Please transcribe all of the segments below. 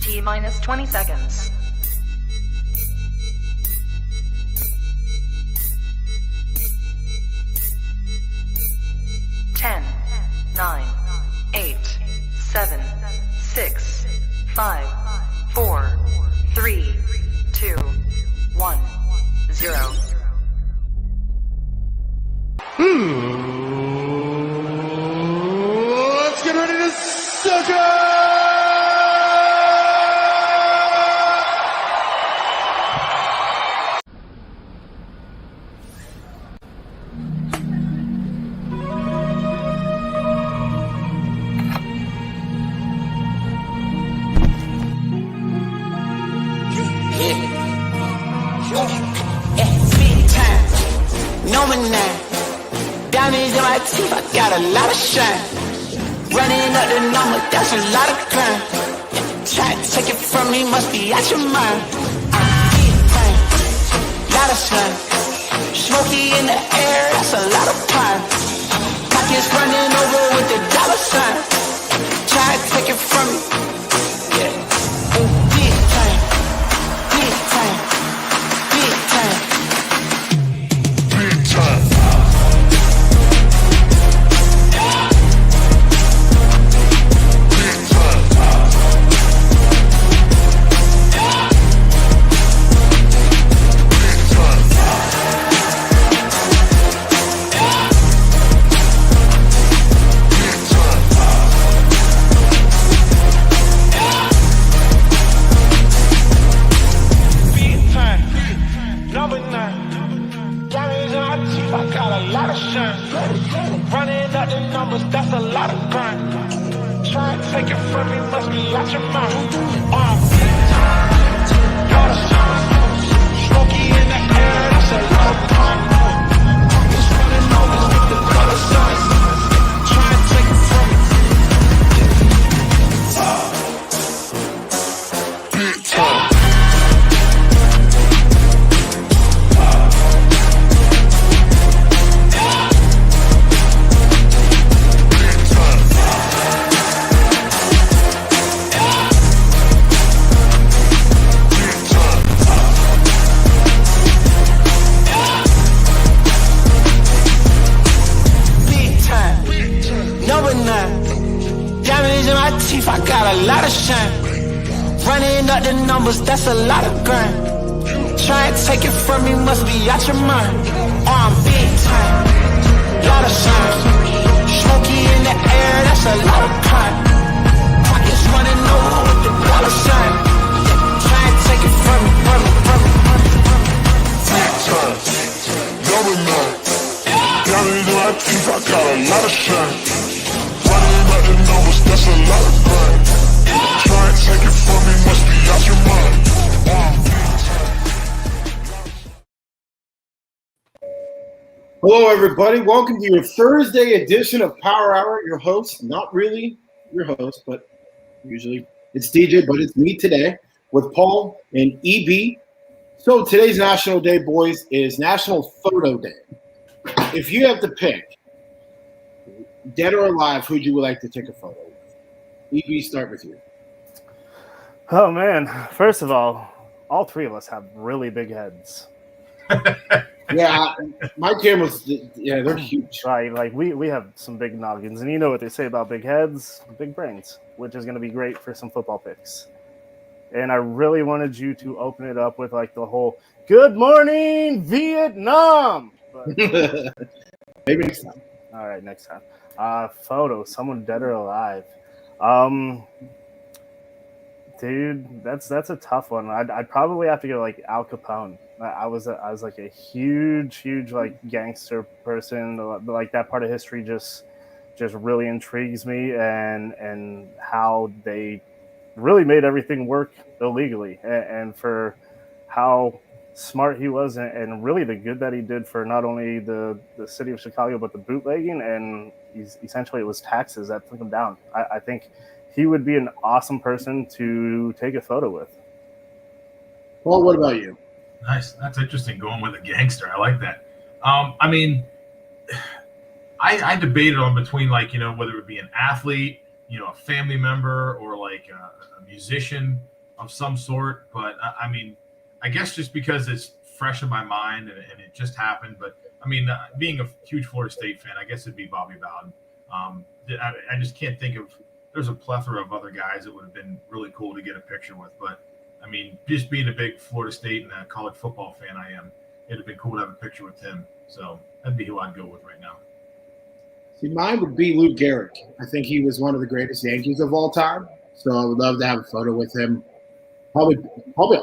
T-minus 20 seconds. 10, 9, 8, 7, 6, 5, 4, 3, 2, 1, 0. Let's get ready to sucker! Diamonds in my teeth, I got a lot of shine. Running up the number, that's a lot of crime. Try to take it from me, must be out your mind. I'm big time, lot of slime. Smoky in the air, that's a lot of pine. Pockets running over with the dollar sign. Try to take it from me, yeah. Big time, big time, big time, big time. Running out the numbers, that's a lot of crime. Try to take it from me, must be out your mind. Lot of shine. Smoky in the air, that's a lot of crime. Pockets running over with the dollar signs. Try to take it from me. Big time. Diamonds in my teeth, I got a lot of shine. Running up the numbers, that's a lot of grind. Try to take it from me, must be out your mind. I'm big time, lot of shine. Smoky in the air, that's a lot of crime. Pockets running over with the dollar sign. Try to take it from me, from me, from me, from me, from me. Big time, number 9. Diamonds in my teeth, I got a lot of shine. Running up the numbers, that's a lot of grind. Try and take it from me, must be out your mind. Hello, everybody. Welcome to your Thursday edition of Power Hour. Your host, not really your host, but usually it's DJ, but it's me today with Paul and EB. So today's National Day, boys, is National Photo Day. If you have to pick, dead or alive, who'd you like to take a photo with? EB, start with you. Oh, man. First of all three of us have really big heads. Yeah, my cameras, yeah, they're huge. Right, like we have some big noggins, and you know what they say about big heads, big brains, which is going to be great for some football picks. And I really wanted you to open it up with like the whole "Good morning, Vietnam." But, maybe next time. All right, next time. Photo, someone dead or alive. Dude, that's a tough one. I'd probably have to go like Al Capone. I was like a huge like gangster person. Like that part of history just really intrigues me, and how they really made everything work illegally, and for how smart he was, and really the good that he did for not only the city of Chicago but the bootlegging, and essentially it was taxes that took him down. I think he would be an awesome person to take a photo with. Paul, what about you? Nice. That's interesting, going with a gangster. I like that. I mean, I debated on between, like, whether it would be an athlete, a family member, or like a musician. some sort. But I mean, I guess just because it's fresh in my mind and it just happened. But I mean, being a huge Florida State fan, I guess it'd be Bobby Bowden. I just can't think of. There's a plethora of other guys that would have been really cool to get a picture with. But I mean, just being a big Florida State and a college football fan I am, it'd have been cool to have a picture with him. So that'd be who I'd go with right now. See, mine would be Lou Gehrig. I think he was one of the greatest Yankees of all time. So I would love to have a photo with him. Probably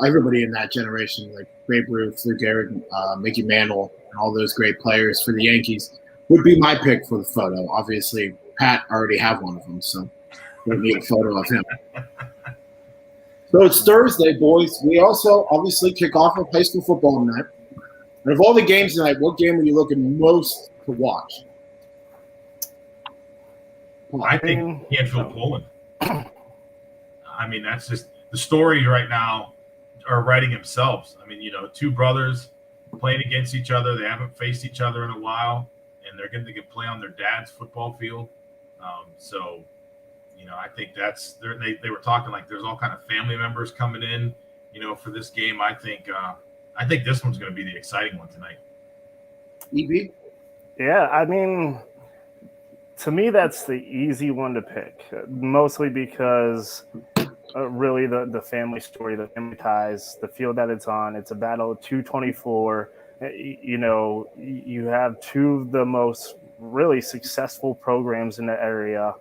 everybody in that generation, like Babe Ruth, Lou Gehrig, Mickey Mantle, and all those great players for the Yankees, would be my pick for the photo. Obviously, Pat already have one of them, so we don't need a photo of him. So it's Thursday, boys. We also obviously kick off with high school football tonight. And of all the games tonight, what game are you looking most to watch? I think Canfield Poland. I mean, that's just the stories right now are writing themselves. I mean, two brothers playing against each other. They haven't faced each other in a while, and they're going to get play on their dad's football field. So, I think they were talking like there's all kind of family members coming in, for this game. I think this one's going to be the exciting one tonight. EB? Yeah, I mean, to me, that's the easy one to pick, mostly because really the family story, the family ties, the field that it's on. It's a battle of 224. You have two of the most really successful programs in the area,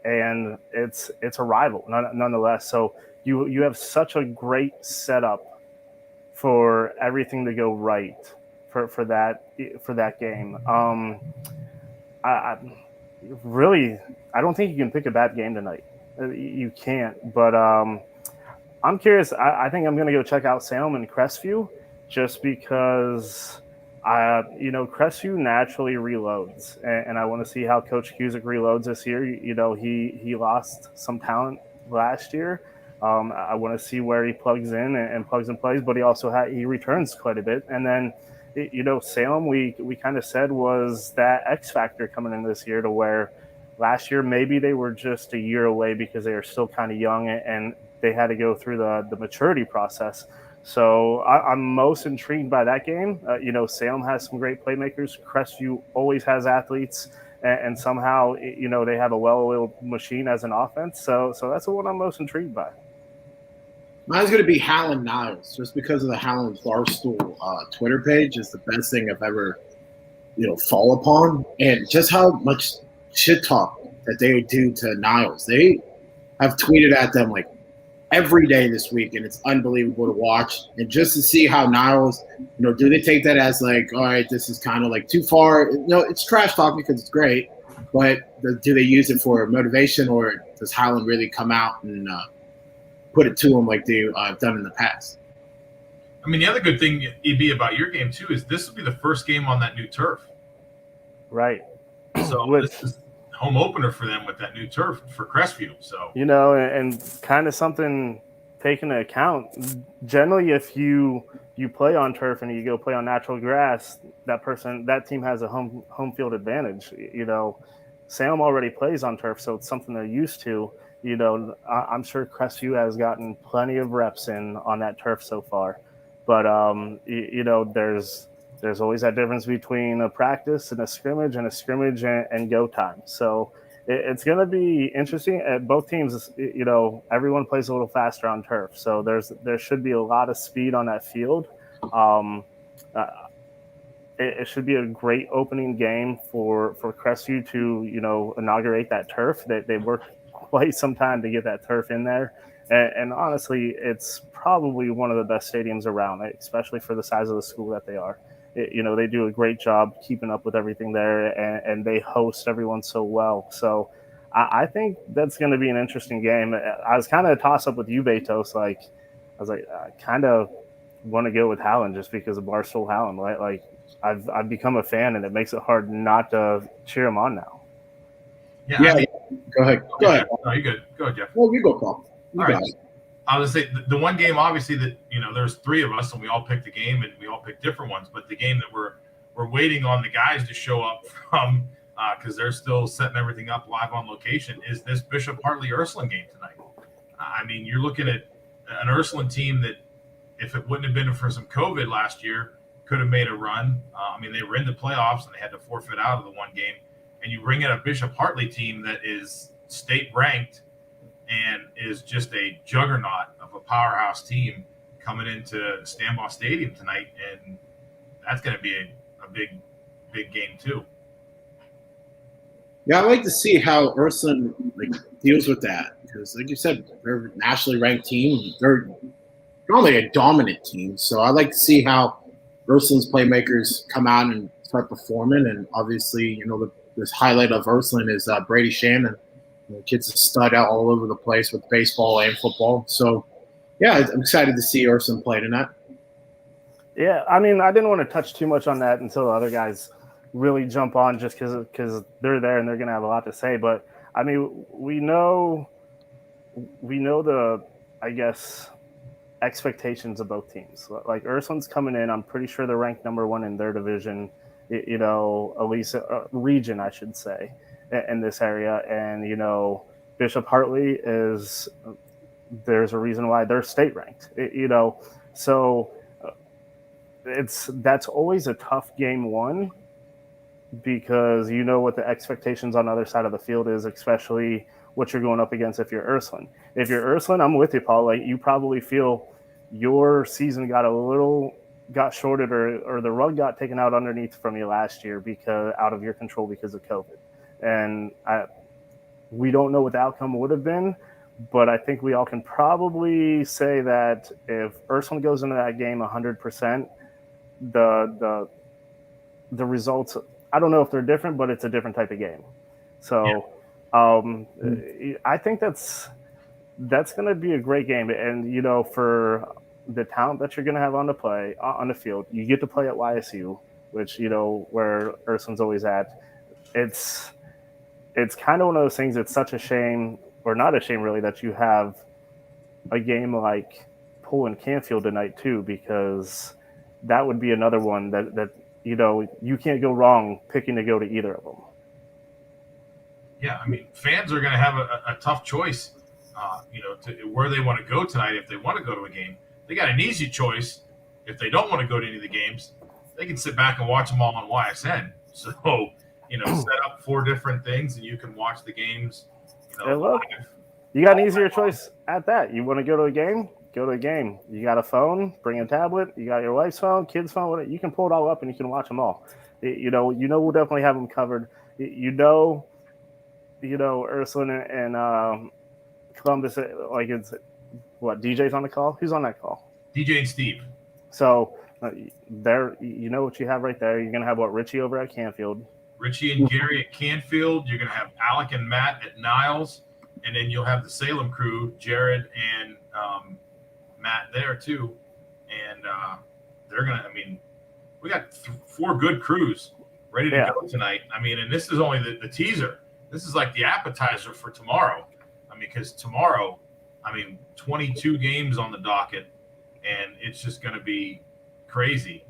and it's a rival nonetheless. So you have such a great setup for everything to go right for that game. I don't think you can pick a bad game tonight. You can't. But I'm curious. I think I'm going to go check out Salem and Crestview just because Crestview naturally reloads, and I want to see how Coach Cusick reloads this year. He lost some talent last year. I want to see where he plugs in and plugs and plays, but he also he returns quite a bit. And then, Salem, we kind of said was that X factor coming in this year, to where last year maybe they were just a year away because they are still kind of young and they had to go through the maturity process. So I'm most intrigued by that game. Salem has some great playmakers. Crestview always has athletes, and somehow, they have a well-oiled machine as an offense. So that's the one I'm most intrigued by. Mine's going to be Howland Niles, just because of the Howland Barstool Twitter page is the best thing I've ever, fall upon. And just how much shit talk that they do to Niles. They have tweeted at them like every day this week, and it's unbelievable to watch. And just to see how Niles, do they take that as like, all right, this is kind of like too far? It's trash talk because it's great, but do they use it for motivation, or does Howland really come out and put it to them like they've done in the past? I mean, the other good thing, EB, about your game too is this will be the first game on that new turf. Right. So this is home opener for them with that new turf for Crestview. So and kind of something taken into account. Generally, if you play on turf and you go play on natural grass, that team has a home field advantage. Salem already plays on turf, so it's something they're used to. I'm sure Crestview has gotten plenty of reps in on that turf so far, but there's always that difference between a practice and a scrimmage and go time. So it's going to be interesting. At both teams, everyone plays a little faster on turf. So there should be a lot of speed on that field. It should be a great opening game for Crestview to, inaugurate that turf. They worked quite some time to get that turf in there. And honestly, it's probably one of the best stadiums around, especially for the size of the school that they are. They do a great job keeping up with everything there, and they host everyone so well. So I think that's going to be an interesting game. I was kind of a toss-up with you, Betos. I kind of want to go with Howland just because of Barstool Howland. Right? Like I've become a fan, and it makes it hard not to cheer him on now. Yeah. Go ahead. No, you're good. Go ahead, Jeff. Well, you go, Paul. All right. I was going to say the one game, obviously, that there's three of us and we all picked a game and we all picked different ones. But the game that we're waiting on the guys to show up from because they're still setting everything up live on location is this Bishop Hartley Ursuline game tonight. I mean, you're looking at an Ursuline team that, if it wouldn't have been for some COVID last year, could have made a run. I mean, they were in the playoffs and they had to forfeit out of the one game. And you bring in a Bishop Hartley team that is state ranked and is just a juggernaut of a powerhouse team coming into Stambaugh Stadium tonight, and that's going to be a big game too. Yeah, I'd like to see how Ursuline deals with that because, like you said, they're a nationally ranked team. They're normally a dominant team, so I'd like to see how Ursuline's playmakers come out and start performing. And obviously, this highlight of Ursuline is Brady Shannon. The kid's a stud out all over the place with baseball and football. So, yeah, I'm excited to see Ursuline play tonight. Yeah, I mean, I didn't want to touch too much on that until the other guys really jump on just because they're there and they're going to have a lot to say. But, I mean, we know the, I guess, expectations of both teams. Like Ursuline's coming in, I'm pretty sure they're ranked number 1 in their division, at least region, I should say, in this area. And, Bishop Hartley there's a reason why they're state ranked, so that's always a tough game one because what the expectations on the other side of the field is, especially what you're going up against if you're Ursuline. If you're Ursuline, I'm with you, Paul. Like, you probably feel your season got shorted or the rug got taken out underneath from you last year because out of your control because of COVID. And we don't know what the outcome would have been, but I think we all can probably say that if Ursuline goes into that game 100%, the results, I don't know if they're different, but it's a different type of game. So I think that's going to be a great game. And, for the talent that you're going to have on the field, you get to play at YSU, which, where Ursuline's always at. It's kind of one of those things. It's such a shame, or not a shame really, that you have a game like Poole and Canfield tonight too, because that would be another one that you can't go wrong picking to go to either of them. Yeah, I mean, fans are going to have a tough choice, to where they want to go tonight. If they want to go to a game, they got an easy choice. If they don't want to go to any of the games, they can sit back and watch them all on YSN. So, set up 4 different things and you can watch the games. Live. You got an easier choice at that. You want to go to a game? Go to a game. You got a phone, bring a tablet. You got your wife's phone, kid's phone. Whatever. You can pull it all up and you can watch them all. We'll definitely have them covered. Ursuline and Columbus, like, it's what, DJ's on the call? Who's on that call? DJ and Steve. So there, what you have right there. You're gonna have Richie over at Canfield. Richie and Gary at Canfield. You're gonna have Alec and Matt at Niles, and then you'll have the Salem crew, Jared and Matt there too. And they're gonna. I mean, we got 4 good crews ready to go tonight. I mean, and this is only the teaser. This is like the appetizer for tomorrow. I mean, because tomorrow, 22 games on the docket, and it's just going to be crazy.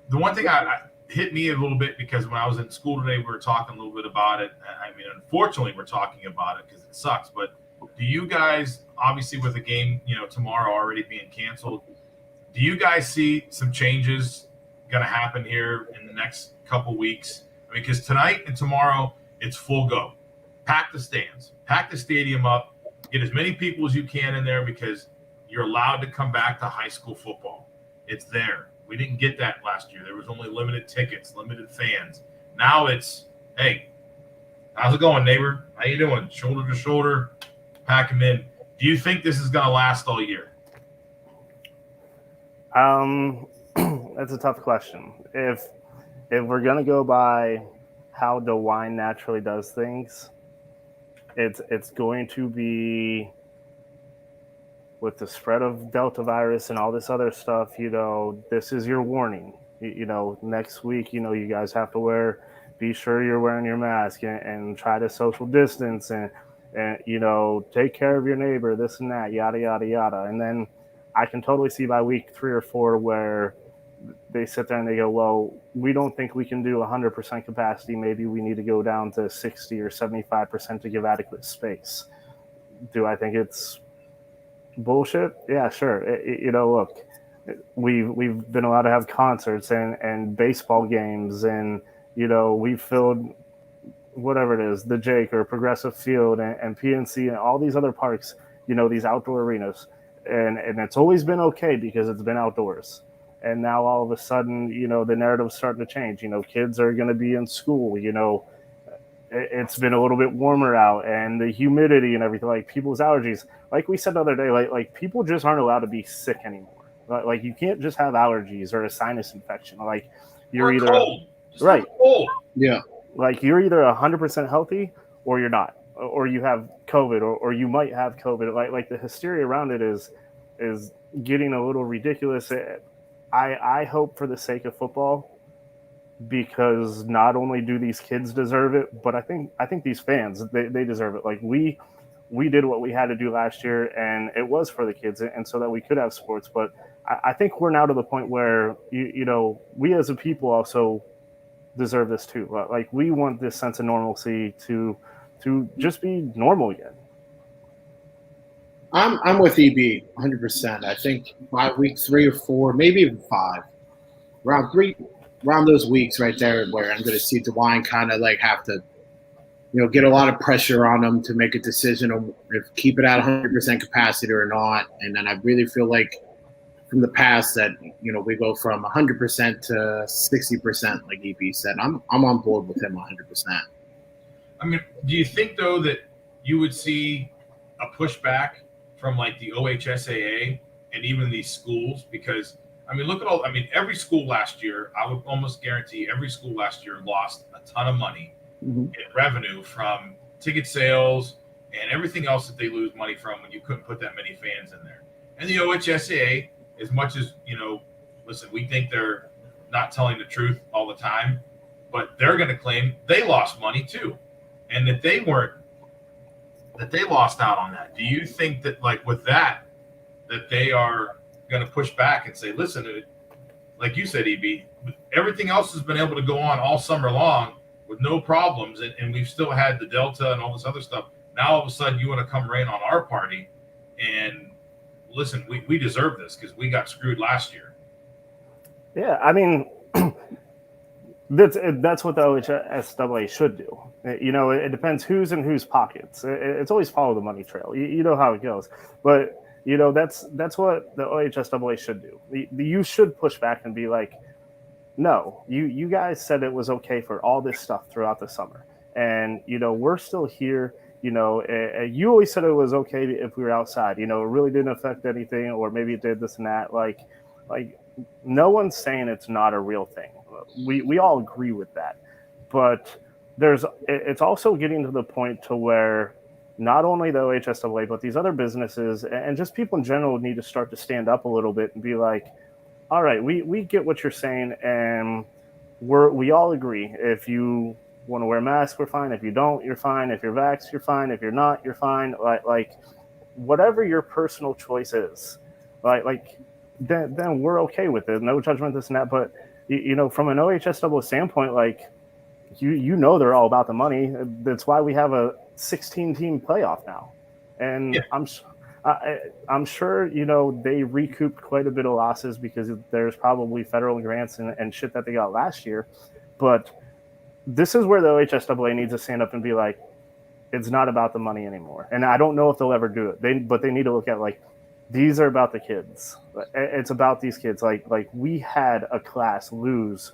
The one thing I hit me a little bit, because when I was in school today, we were talking a little bit about it. I mean, unfortunately, we're talking about it because it sucks. But do you guys, obviously with the game, tomorrow already being canceled, do you guys see some changes going to happen here in the next couple weeks? I mean, because tonight and tomorrow, it's full go. Pack the stands, pack the stadium up, get as many people as you can in there because you're allowed to come back to high school football. It's there. We didn't get that last year. There was only limited tickets, limited fans. Now it's, hey, how's it going, neighbor? How you doing? Shoulder to shoulder, pack them in. Do you think this is going to last all year? That's a tough question. If we're going to go by how DeWine naturally does things, it's going to be, with the spread of Delta virus and all this other stuff, this is your warning. Next week, you guys have to be sure you're wearing your mask and try to social distance and take care of your neighbor, this and that, yada, yada, yada. And then I can totally see by week 3 or 4 where they sit there and they go, well, we don't think we can do 100% capacity. Maybe we need to go down to 60 or 75% to give adequate space. Do I think it's Bullshit. Yeah, sure. Look, we've been allowed to have concerts and baseball games, and we've filled whatever it is, the Jake or Progressive Field and PNC and all these other parks, these outdoor arenas. And it's always been okay because it's been outdoors. And now all of a sudden, the narrative's starting to change. Kids are going to be in school, it's been a little bit warmer out and the humidity and everything, like people's allergies. Like we said the other day, like people just aren't allowed to be sick anymore. Like you can't just have allergies or a sinus infection. Like you're or either cold. Just right. Cold. Yeah. Like you're either 100% healthy or you're not, or you have COVID, or you might have COVID. Like the hysteria around it is getting a little ridiculous. I hope for the sake of football, because not only do these kids deserve it, but I think these fans they deserve it. Like we did what we had to do last year, and it was for the kids, and so that we could have sports. But I think we're now to the point where we as a people also deserve this too. Like we want this sense of normalcy to just be normal again. I'm with EB 100%. I think by week 3 or 4, maybe even 5, around those weeks right there, where I'm going to see DeWine kind of like have to, get a lot of pressure on them to make a decision on if keep it at 100% capacity or not. And then I really feel like from the past that we go from 100% to 60%, like EB said. I'm on board with him 100%. I mean, do you think though that you would see a pushback from like the OHSAA and even these schools? Because I mean, look at every school last year, I would almost guarantee every school last year lost a ton of money in revenue from ticket sales and everything else that they lose money from when you couldn't put that many fans in there. And the OHSAA, as much as, listen, we think they're not telling the truth all the time, but they're going to claim they lost money too, and that they lost out on that. Do you think that, like, with that they are going to push back and say, listen, like you said, EB, everything else has been able to go on all summer long with no problems, and we've still had the Delta and all this other stuff. Now all of a sudden you want to come rain on our party, and listen, we deserve this because we got screwed last year. Yeah, I mean, that's what the OHSAA should do. It depends who's in whose pockets. It's always follow the money trail. You know how it goes. But, that's what the OHSAA should do. You should push back and be like, no, you guys said it was okay for all this stuff throughout the summer. And, we're still here. You always said it was okay if we were outside. It really didn't affect anything, or maybe it did this and that. Like no one's saying it's not a real thing. We all agree with that. But it's also getting to the point to where not only the OHSAA, but these other businesses and just people in general need to start to stand up a little bit and be like, all right, we get what you're saying, and we all agree. If you want to wear a mask, we're fine. If you don't, you're fine. If you're vaxxed, you're fine. If you're not, you're fine. Like whatever your personal choice is, then we're okay with it. No judgment, this and that. But from an OHSAA standpoint, like they're all about the money. That's why we have a 16-team playoff now, and yeah. I'm sure they recouped quite a bit of losses because there's probably federal grants and shit that they got last year, but this is where the OHSAA needs to stand up and be like, it's not about the money anymore. And I don't know if they'll ever do it. But they need to look at, like, these are about the kids. It's about these kids. Like we had a class lose,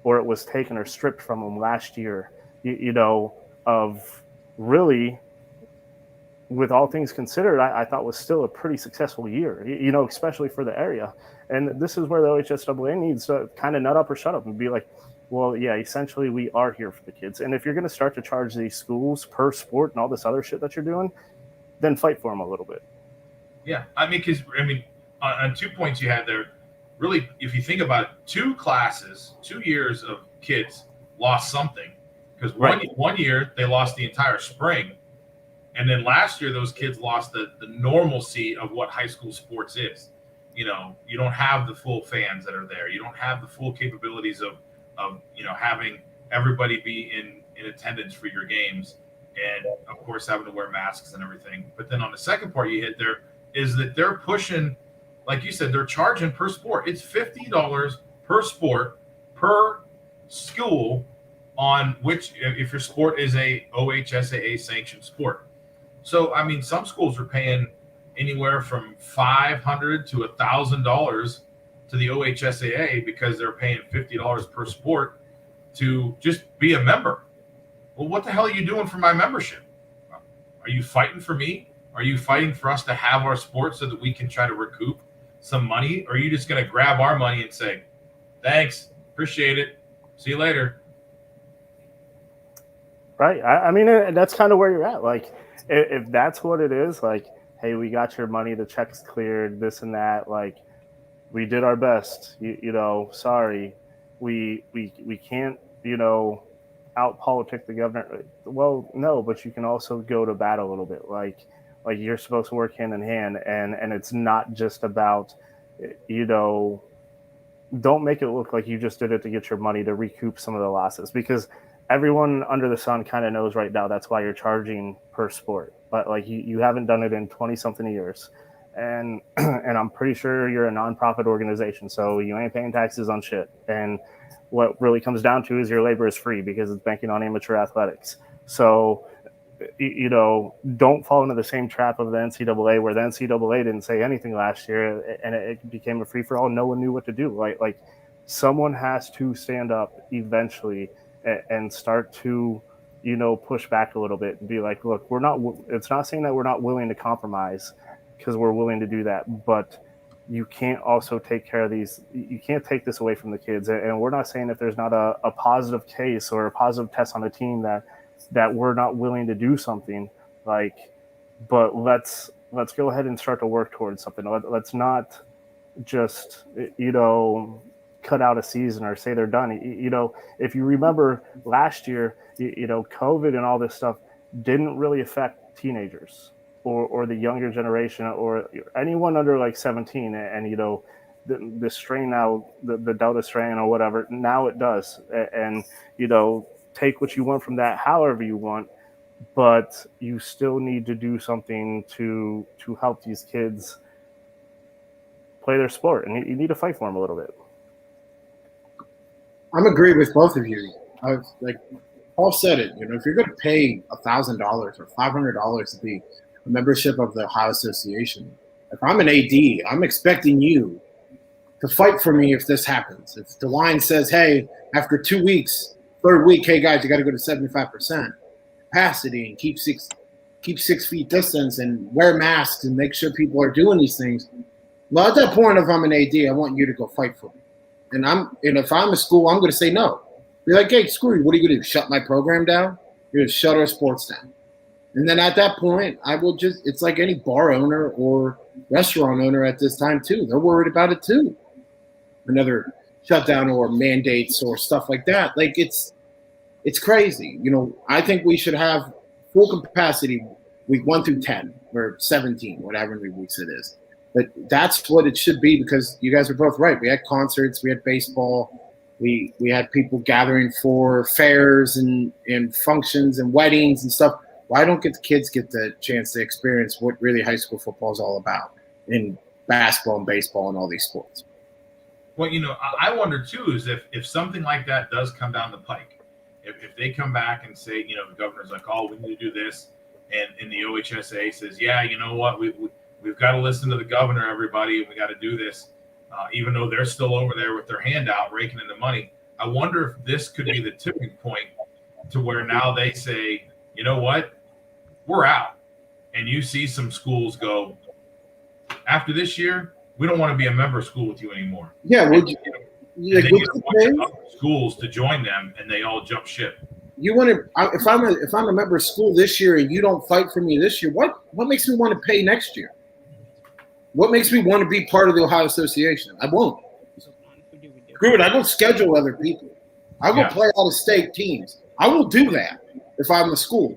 or it was taken or stripped from them last year, of really, with all things considered, I thought was still a pretty successful year, especially for the area. And this is where the OHSAA needs to kind of nut up or shut up and be like, well, yeah, essentially we are here for the kids. And if you're going to start to charge these schools per sport and all this other shit that you're doing, then fight for them a little bit. Yeah, because on 2 points you had there, really, if you think about it, 2 years of kids lost something, because one year they lost the entire spring. And then last year, those kids lost the normalcy of what high school sports is. You don't have the full fans that are there. You don't have the full capabilities of having everybody be in attendance for your games. And, of course, having to wear masks and everything. But then on the second part you hit there, is that they're pushing, like you said, they're charging per sport. It's $50 per sport per school on which, if your sport is a OHSAA sanctioned sport. So, I mean, some schools are paying anywhere from $500 to $1,000 to the OHSAA because they're paying $50 per sport to just be a member. Well, what the hell are you doing for my membership? Are you fighting for me? Are you fighting for us to have our sport so that we can try to recoup some money? Or are you just going to grab our money and say, thanks, appreciate it, see you later? Right. I mean, that's kind of where you're at. Like, if that's what it is, like, hey, we got your money, the check's cleared, this and that. Like, we did our best. You know, sorry, we can't, you know, out politic the governor. Well, no, but you can also go to bat a little bit. Like you're supposed to work hand in hand, and it's not just about, you know, don't make it look like you just did it to get your money to recoup some of the losses, because everyone under the sun kind of knows right now that's why you're charging per sport. But like you haven't done it in 20 something years, and I'm pretty sure you're a nonprofit organization, so you ain't paying taxes on shit. And what really comes down to is your labor is free because it's banking on amateur athletics. So, you know, don't fall into the same trap of the NCAA, where the NCAA didn't say anything last year and it became a free for all. No one knew what to do. Like someone has to stand up eventually and start to, you know, push back a little bit and be like, look, it's not saying that we're not willing to compromise, because we're willing to do that, but you can't also take care of these. You can't take this away from the kids. And we're not saying if there's not a positive case or a positive test on a team that we're not willing to do something, like, but let's go ahead and start to work towards something. Let's not just, you know, cut out a season or say they're done. You know, if you remember last year, you know, COVID and all this stuff didn't really affect teenagers or the younger generation or anyone under like 17. And you know, the strain now, the Delta strain or whatever, now it does. And, you know, take what you want from that however you want, but you still need to do something to help these kids play their sport, and you need to fight for them a little bit. I'm agreeing with both of you. Like Paul said it, you know, if you're going to pay $1,000 or $500 to be a membership of the Ohio Association, if I'm an AD, I'm expecting you to fight for me if this happens. If the line says, hey, after 2 weeks, third week, hey guys, you got to go to 75% capacity and keep 6 feet distance and wear masks and make sure people are doing these things. Well, at that point, if I'm an AD, I want you to go fight for me. And if I'm a school, I'm going to say no. Be like, hey, screw you. What are you going to do? Shut my program down? You're going to shut our sports down. And then at that point, I will just – it's like any bar owner or restaurant owner at this time too. They're worried about it too. Another shutdown or mandates or stuff like that. Like it's crazy. You know, I think we should have full capacity week 1 through 10 or 17, whatever many weeks it is. But that's what it should be, because you guys are both right. We had concerts, we had baseball, we had people gathering for fairs and functions and weddings and stuff. Why don't the kids get the chance to experience what really high school football is all about in basketball and baseball and all these sports? Well, you know, I wonder too is if something like that does come down the pike, if they come back and say, you know, the governor's like, oh, we need to do this, and the OHSA says, yeah, you know what, we've got to listen to the governor, everybody, and we got to do this, even though they're still over there with their hand out raking in the money. I wonder if this could be the tipping point to where now they say, you know what, we're out. And you see some schools go, after this year, we don't want to be a member school with you anymore. Yeah, and then you get a bunch of other schools to join them, and they all jump ship. You want to? If I'm a member of school this year and you don't fight for me this year, what makes me want to pay next year? What makes me want to be part of the Ohio Association? I won't. Screw it. I don't schedule other people. I will play out of state teams. I will do that if I'm a school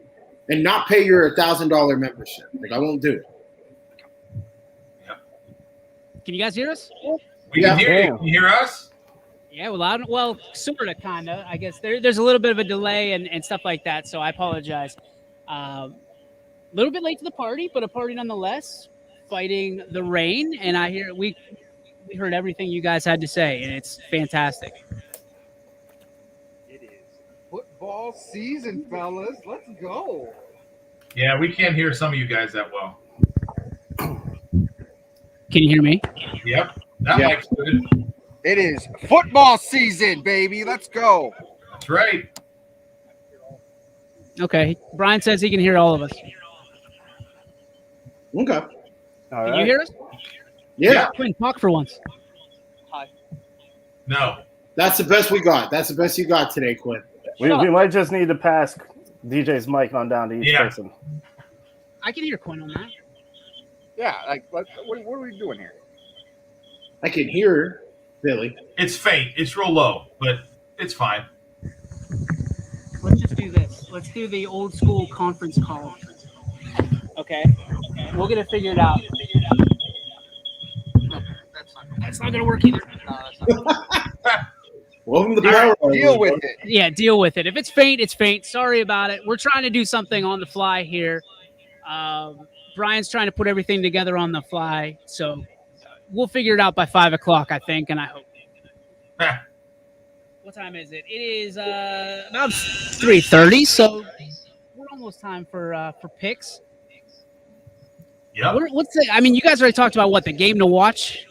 and not pay your $1,000 membership. Like, I won't do it. Yeah. Can you guys hear us? We can hear you. Can you hear us? Yeah, well, sort of, kind of. I guess there's a little bit of a delay and stuff like that, so I apologize. A little bit late to the party, but a party nonetheless. fighting the rain, and I hear we heard everything you guys had to say, and it's fantastic. It is football season, fellas. Let's go. Yeah, we can't hear some of you guys that well. Can you hear me? Yep, that Yeah. mic's good. It is football season, baby. Let's go. That's right. Okay. Brian says he can hear all of us. Okay. All Can right. you hear us? Yeah, Quinn, talk for once. No. that's the best we got. That's the best you got today, Quinn. We might just need to pass DJ's mic on down to each Yeah. person. I can hear Quinn on that. Yeah, like what are we doing here? I can hear Billy. It's faint. It's real low, but it's fine. Let's just do this. Let's do the old school conference call. Okay. We'll get it figured out. That's not gonna work either. Welcome to the All Power right, Hour. deal with it. Yeah, deal with it. If it's faint, it's faint. Sorry about it. We're trying to do something on the fly here. Brian's trying to put everything together on the fly, so we'll figure it out by 5 o'clock, I think, and I hope. What time is it? It is about 3:30, so we're almost time for picks. Yep. What's the? I mean, you guys already talked about what the game to watch.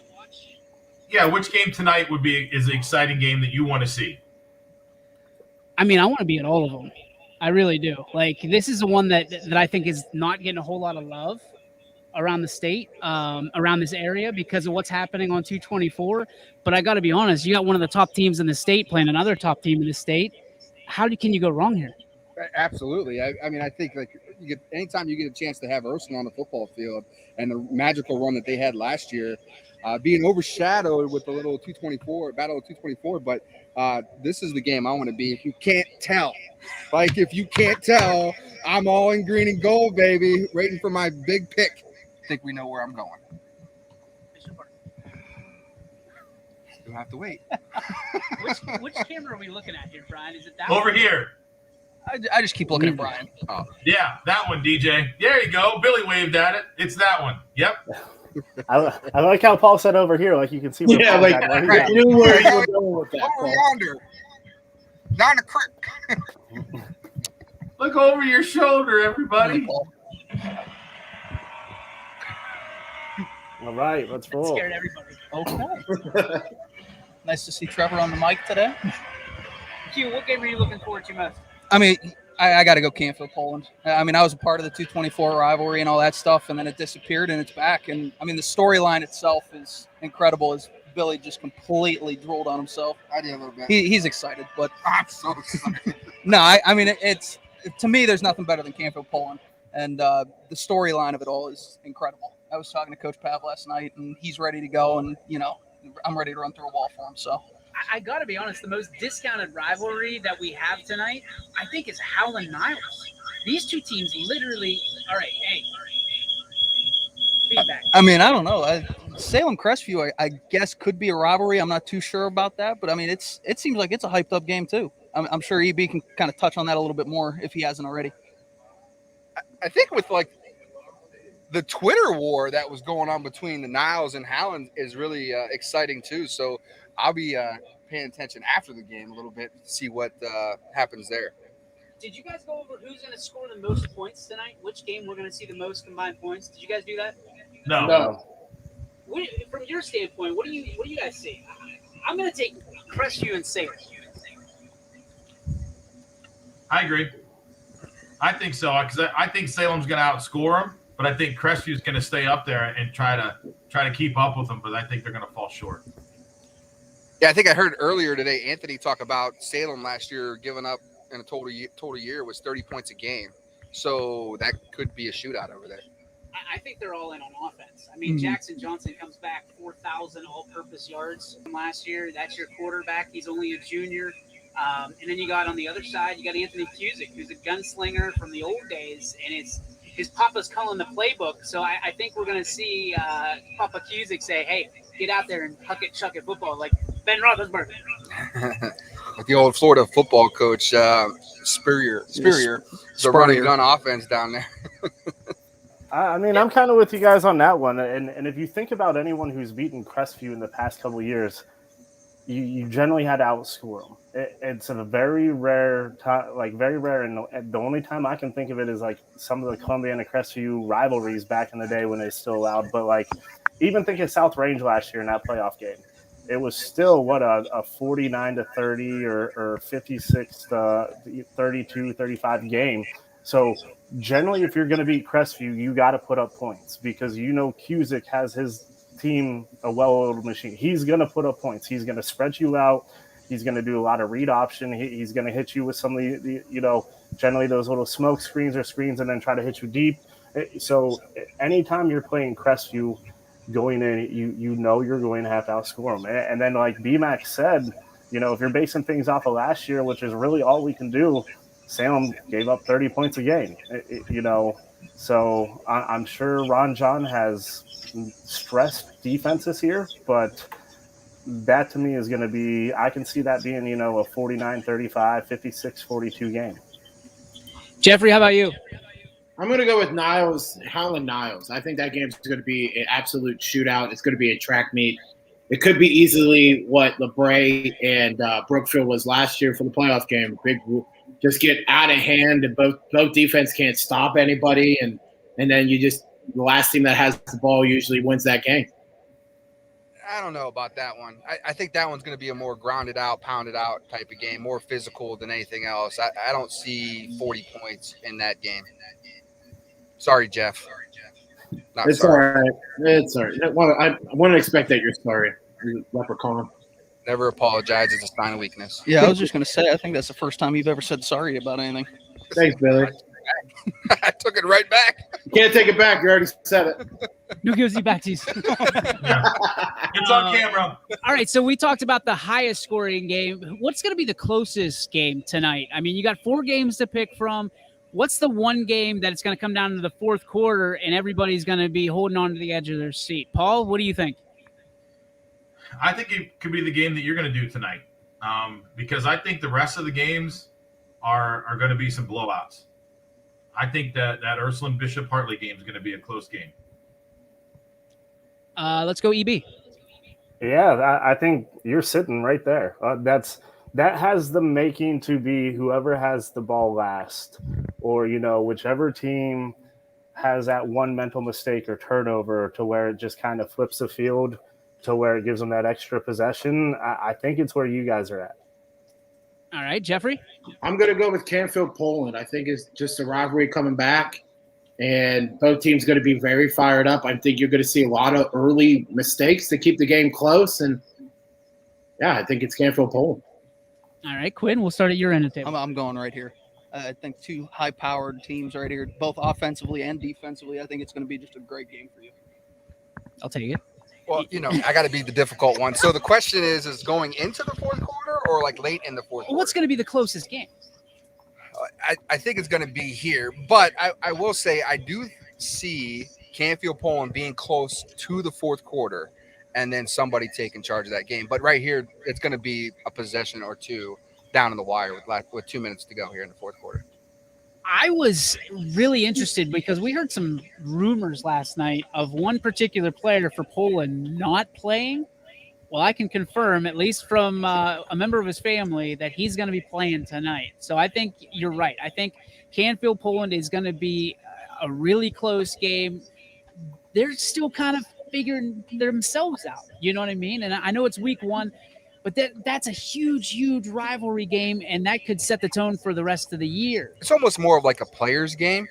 Yeah, which game tonight is an exciting game that you want to see? I mean, I want to be at all of them. I really do. Like, this is the one that I think is not getting a whole lot of love around the state, around this area because of what's happening on 224. But I got to be honest, you got one of the top teams in the state playing another top team in the state. Can you go wrong here? Absolutely. I mean, I think like anytime you get a chance to have Urson on the football field and the magical run that they had last year, being overshadowed with the little 224 battle of 224. But this is the game I want to be. If you can't tell, if you can't tell, I'm all in green and gold, baby, waiting for my big pick. I think we know where I'm going. You'll have to wait. Which camera are we looking at here, Brian? Is it that Over one? here. I just keep looking at Brian. Oh. Yeah, that one, DJ. There you go. Billy waved at it. It's that one. Yep. I like how Paul said over here, like you can see. Where Yeah, Paul's like at, where he's I at. knew where you were going with that. Over Paul. yonder, down the creek. Look over your shoulder, everybody. All right, let's That roll. scared everybody. Okay. Nice to see Trevor on the mic today. Q, what game are you looking forward to most? I mean, I got to go Canfield, Poland. I mean, I was a part of the 224 rivalry and all that stuff, and then it disappeared and it's back. And I mean, the storyline itself is incredible as Billy just completely drooled on himself. I did a little bit. He's excited, but I'm so excited. no, I mean, it's to me, there's nothing better than Canfield, Poland. And the storyline of it all is incredible. I was talking to Coach Pav last night, and he's ready to go, and, you know, I'm ready to run through a wall for him, so. I got to be honest, the most discounted rivalry that we have tonight, I think, is Howland Niles. These two teams literally. All right, hey. Feedback. I mean, I don't know. Salem Crestview, I guess, could be a rivalry. I'm not too sure about that, but I mean, it seems like it's a hyped up game too. I'm sure EB can kind of touch on that a little bit more if he hasn't already. I think with like the Twitter war that was going on between the Niles and Howland is really exciting too. So I'll be paying attention after the game a little bit to see what happens there. Did you guys go over who's going to score the most points tonight? Which game we're going to see the most combined points? Did you guys do that? No. From your standpoint, what do you guys see? I'm going to take Crestview and Salem. I agree. I think so because I think Salem's going to outscore them, but I think Crestview's going to stay up there and try to keep up with them. But I think they're going to fall short. Yeah, I think I heard earlier today Anthony talk about Salem last year giving up in a total year was 30 points a game. So that could be a shootout over there. I think they're all in on offense. I mean, Jackson Johnson comes back 4,000 all-purpose yards from last year. That's your quarterback. He's only a junior. And then you got on the other side, you got Anthony Cusick, who's a gunslinger from the old days, and it's his papa's calling the playbook. So I think we're going to see Papa Cusick say, hey, get out there and huck it, chuck it football like Ben Roethlisberger. Like the old Florida football coach, Spurrier. The running gun offense down there. I mean, I'm kind of with you guys on that one. And if you think about anyone who's beaten Crestview in the past couple of years, you generally had to outscore them. It's a very rare time, like very rare. And the only time I can think of it is like some of the Columbiana Crestview rivalries back in the day when they still allowed. But like, even think of South Range last year in that playoff game. It was still what a 49-30 or 56 to 32, 35 game. So generally, if you're going to beat Crestview, you got to put up points because Cusick has his team a well-oiled machine. He's going to put up points. He's going to spread you out. He's going to do a lot of read option. He's going to hit you with some of generally those little smoke screens or screens and then try to hit you deep. So anytime you're playing Crestview going in, you're going to have to outscore them. And then like BMAC said, if you're basing things off of last year, which is really all we can do, Salem gave up 30 points a game, so I'm sure Ron John has stressed defenses here, but that to me is going to be, I can see that being, a 49-35, 56-42 game. Jeffrey, how about you? I'm going to go with Niles, Howland Niles. I think that game's going to be an absolute shootout. It's going to be a track meet. It could be easily what LeBray and Brookfield was last year for the playoff game. Just get out of hand, and both defense can't stop anybody, and then the last team that has the ball usually wins that game. I don't know about that one. I think that one's going to be a more grounded out, pounded out type of game, more physical than anything else. I don't see 40 points in that game. Sorry, Jeff. It's sorry. All right. It's all right. I wouldn't expect that you're sorry, you leprechaun. Never apologize. It's a sign of weakness. Yeah, I was just going to say, I think that's the first time you've ever said sorry about anything. Thanks, Billy. I took it right back. You can't take it back. You already said it. No gives you backsies. It's on camera. All right, so we talked about the highest scoring game. What's going to be the closest game tonight? I mean, you got 4 games to pick from. What's the one game that it's going to come down to the fourth quarter and everybody's going to be holding on to the edge of their seat? Paul, what do you think? I think it could be the game that you're going to do tonight, because I think the rest of the games are going to be some blowouts. I think that Ursuline Bishop Hartley game is going to be a close game. Let's go EB. Yeah, I think you're sitting right there. That has the making to be whoever has the ball last, or whichever team has that one mental mistake or turnover to where it just kind of flips the field to where it gives them that extra possession. I think it's where you guys are at. All right, Jeffrey? I'm going to go with Canfield Poland. I think it's just a rivalry coming back, and both teams going to be very fired up. I think you're going to see a lot of early mistakes to keep the game close, and, yeah, I think it's Canfield Poland. All right, Quinn, we'll start at your end of the table. I'm going right here. I think 2 high-powered teams right here, both offensively and defensively. I think it's going to be just a great game for you. I'll take it. Well, I got to be the difficult one. So the question is going into the fourth quarter or like late in the fourth quarter? What's going to be the closest game? I think it's going to be here, but I will say I do see Canfield Poland being close to the fourth quarter and then somebody taking charge of that game. But right here, it's going to be a possession or two down in the wire with 2 minutes to go here in the fourth quarter. I was really interested because we heard some rumors last night of one particular player for Poland not playing. Well, I can confirm, at least from a member of his family, that he's going to be playing tonight. So I think you're right. I think Canfield Poland is going to be a really close game. They're still kind of figuring themselves out. You know what I mean? And I know it's week 1. But that's a huge, huge rivalry game, and that could set the tone for the rest of the year. It's almost more of like a player's game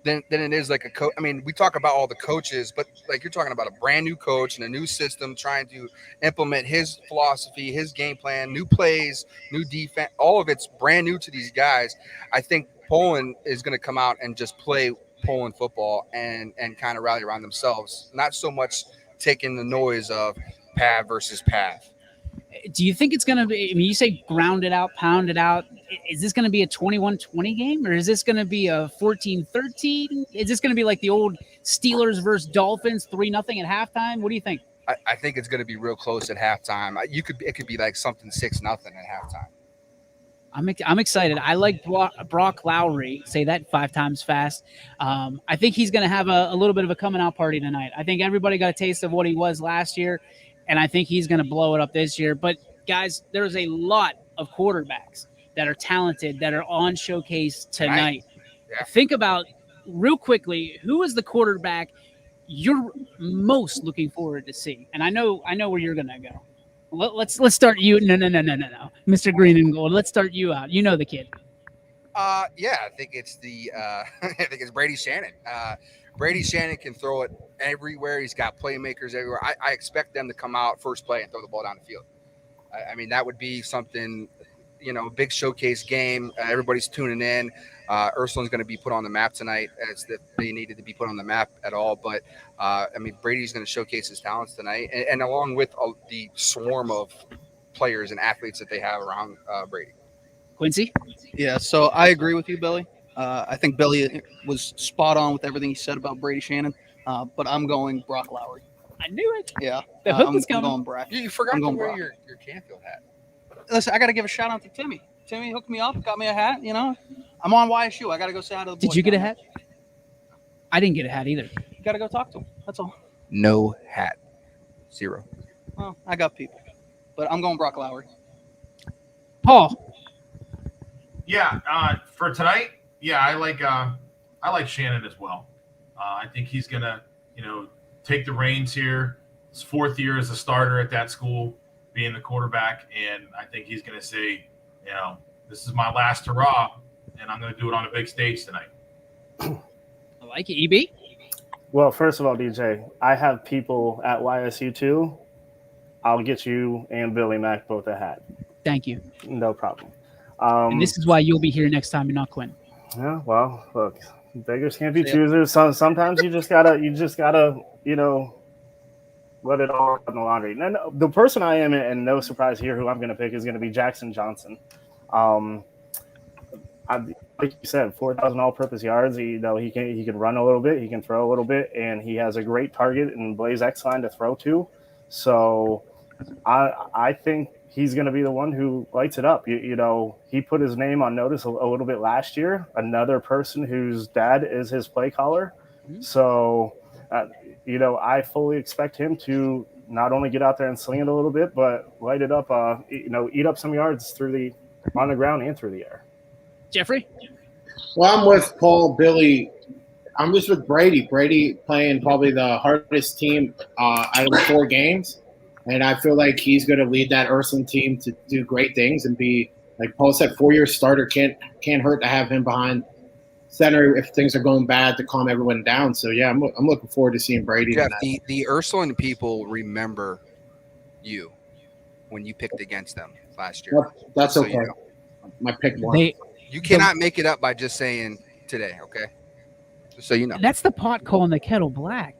than it is like a coach. I mean, we talk about all the coaches, but like you're talking about a brand new coach and a new system trying to implement his philosophy, his game plan, new plays, new defense. All of it's brand new to these guys. I think Poland is going to come out and just play Poland football and kind of rally around themselves, not so much taking the noise of Pav versus Pav. Do you think it's going to be, I mean, you say ground it out, pound it out. Is this going to be a 21-20 game, or is this going to be a 14-13? Is this going to be like the old Steelers versus Dolphins, 3-0 at halftime? What do you think? I think it's going to be real close at halftime. It could be like something 6-0 at halftime. I'm excited. I like Brock Lowry. Say that 5 times fast. I think he's going to have a little bit of a coming out party tonight. I think everybody got a taste of what he was last year, and I think he's going to blow it up this year. But guys, there's a lot of quarterbacks that are talented that are on showcase tonight. Yeah. Think about real quickly, who is the quarterback you're most looking forward to see? And I know where you're going to go. Let's start you. No, Mr. Green and Gold. Let's start you out. You know the kid. Yeah, I think it's I think it's Brady Shannon. Brady Shannon can throw it everywhere. He's got playmakers everywhere. I expect them to come out first play and throw the ball down the field. I mean, that would be something, a big showcase game. Everybody's tuning in. Ursuline's going to be put on the map tonight, as that they needed to be put on the map at all. But Brady's going to showcase his talents tonight, and along with the swarm of players and athletes that they have around Brady. Quincy? Yeah, so I agree with you, Billy. I think Billy was spot on with everything he said about Brady Shannon, but I'm going Brock Lowry. I knew it. Yeah, The hook was I'm coming. going Brock. You forgot I'm to going wear Brock. your Canfield hat. Listen, I got to give a shout out to Timmy. Timmy hooked me up, got me a hat. I'm on YSU. I got to go say hi to the boys. Did you get a down hat? I didn't get a hat either. there. You got to go talk to him. That's all. No hat. 0. Well, I got people, but I'm going Brock Lowry. Paul. Yeah, for tonight, I like Shannon as well. I think he's gonna, take the reins here. His 4th year as a starter at that school, being the quarterback, and I think he's gonna say, this is my last hurrah, and I'm gonna do it on a big stage tonight. I like it. EB? Well, first of all, DJ, I have people at YSU too. I'll get you and Billy Mack both a hat. Thank you. No problem. And this is why you'll be here next time. You're not Quinn. Yeah, well, look, beggars can't be choosers. Sometimes you just gotta, let it all out in the laundry. And the person I am, and no surprise here, who I'm going to pick is going to be Jackson Johnson. Like you said, 4,000 all-purpose yards. He can run a little bit, he can throw a little bit, and he has a great target in Blaze X-Line to throw to. So I think he's going to be the one who lights it up. He put his name on notice a little bit last year. Another person whose dad is his play caller. Mm-hmm. So, I fully expect him to not only get out there and sling it a little bit, but light it up. Eat up some yards on the ground and through the air. Jeffrey? Well, I'm with Paul, Billy. I'm just with Brady. Brady playing probably the hardest team out of the 4 games. And I feel like he's going to lead that Ursuline team to do great things and be, like Paul said, 4-year starter. Can't hurt to have him behind center if things are going bad to calm everyone down. So, yeah, I'm looking forward to seeing Brady. Jeff, the Ursuline people remember you when you picked against them last year. That's So okay. My pick one. You cannot make it up by just saying today, okay? Just so you know. That's the pot calling the kettle black.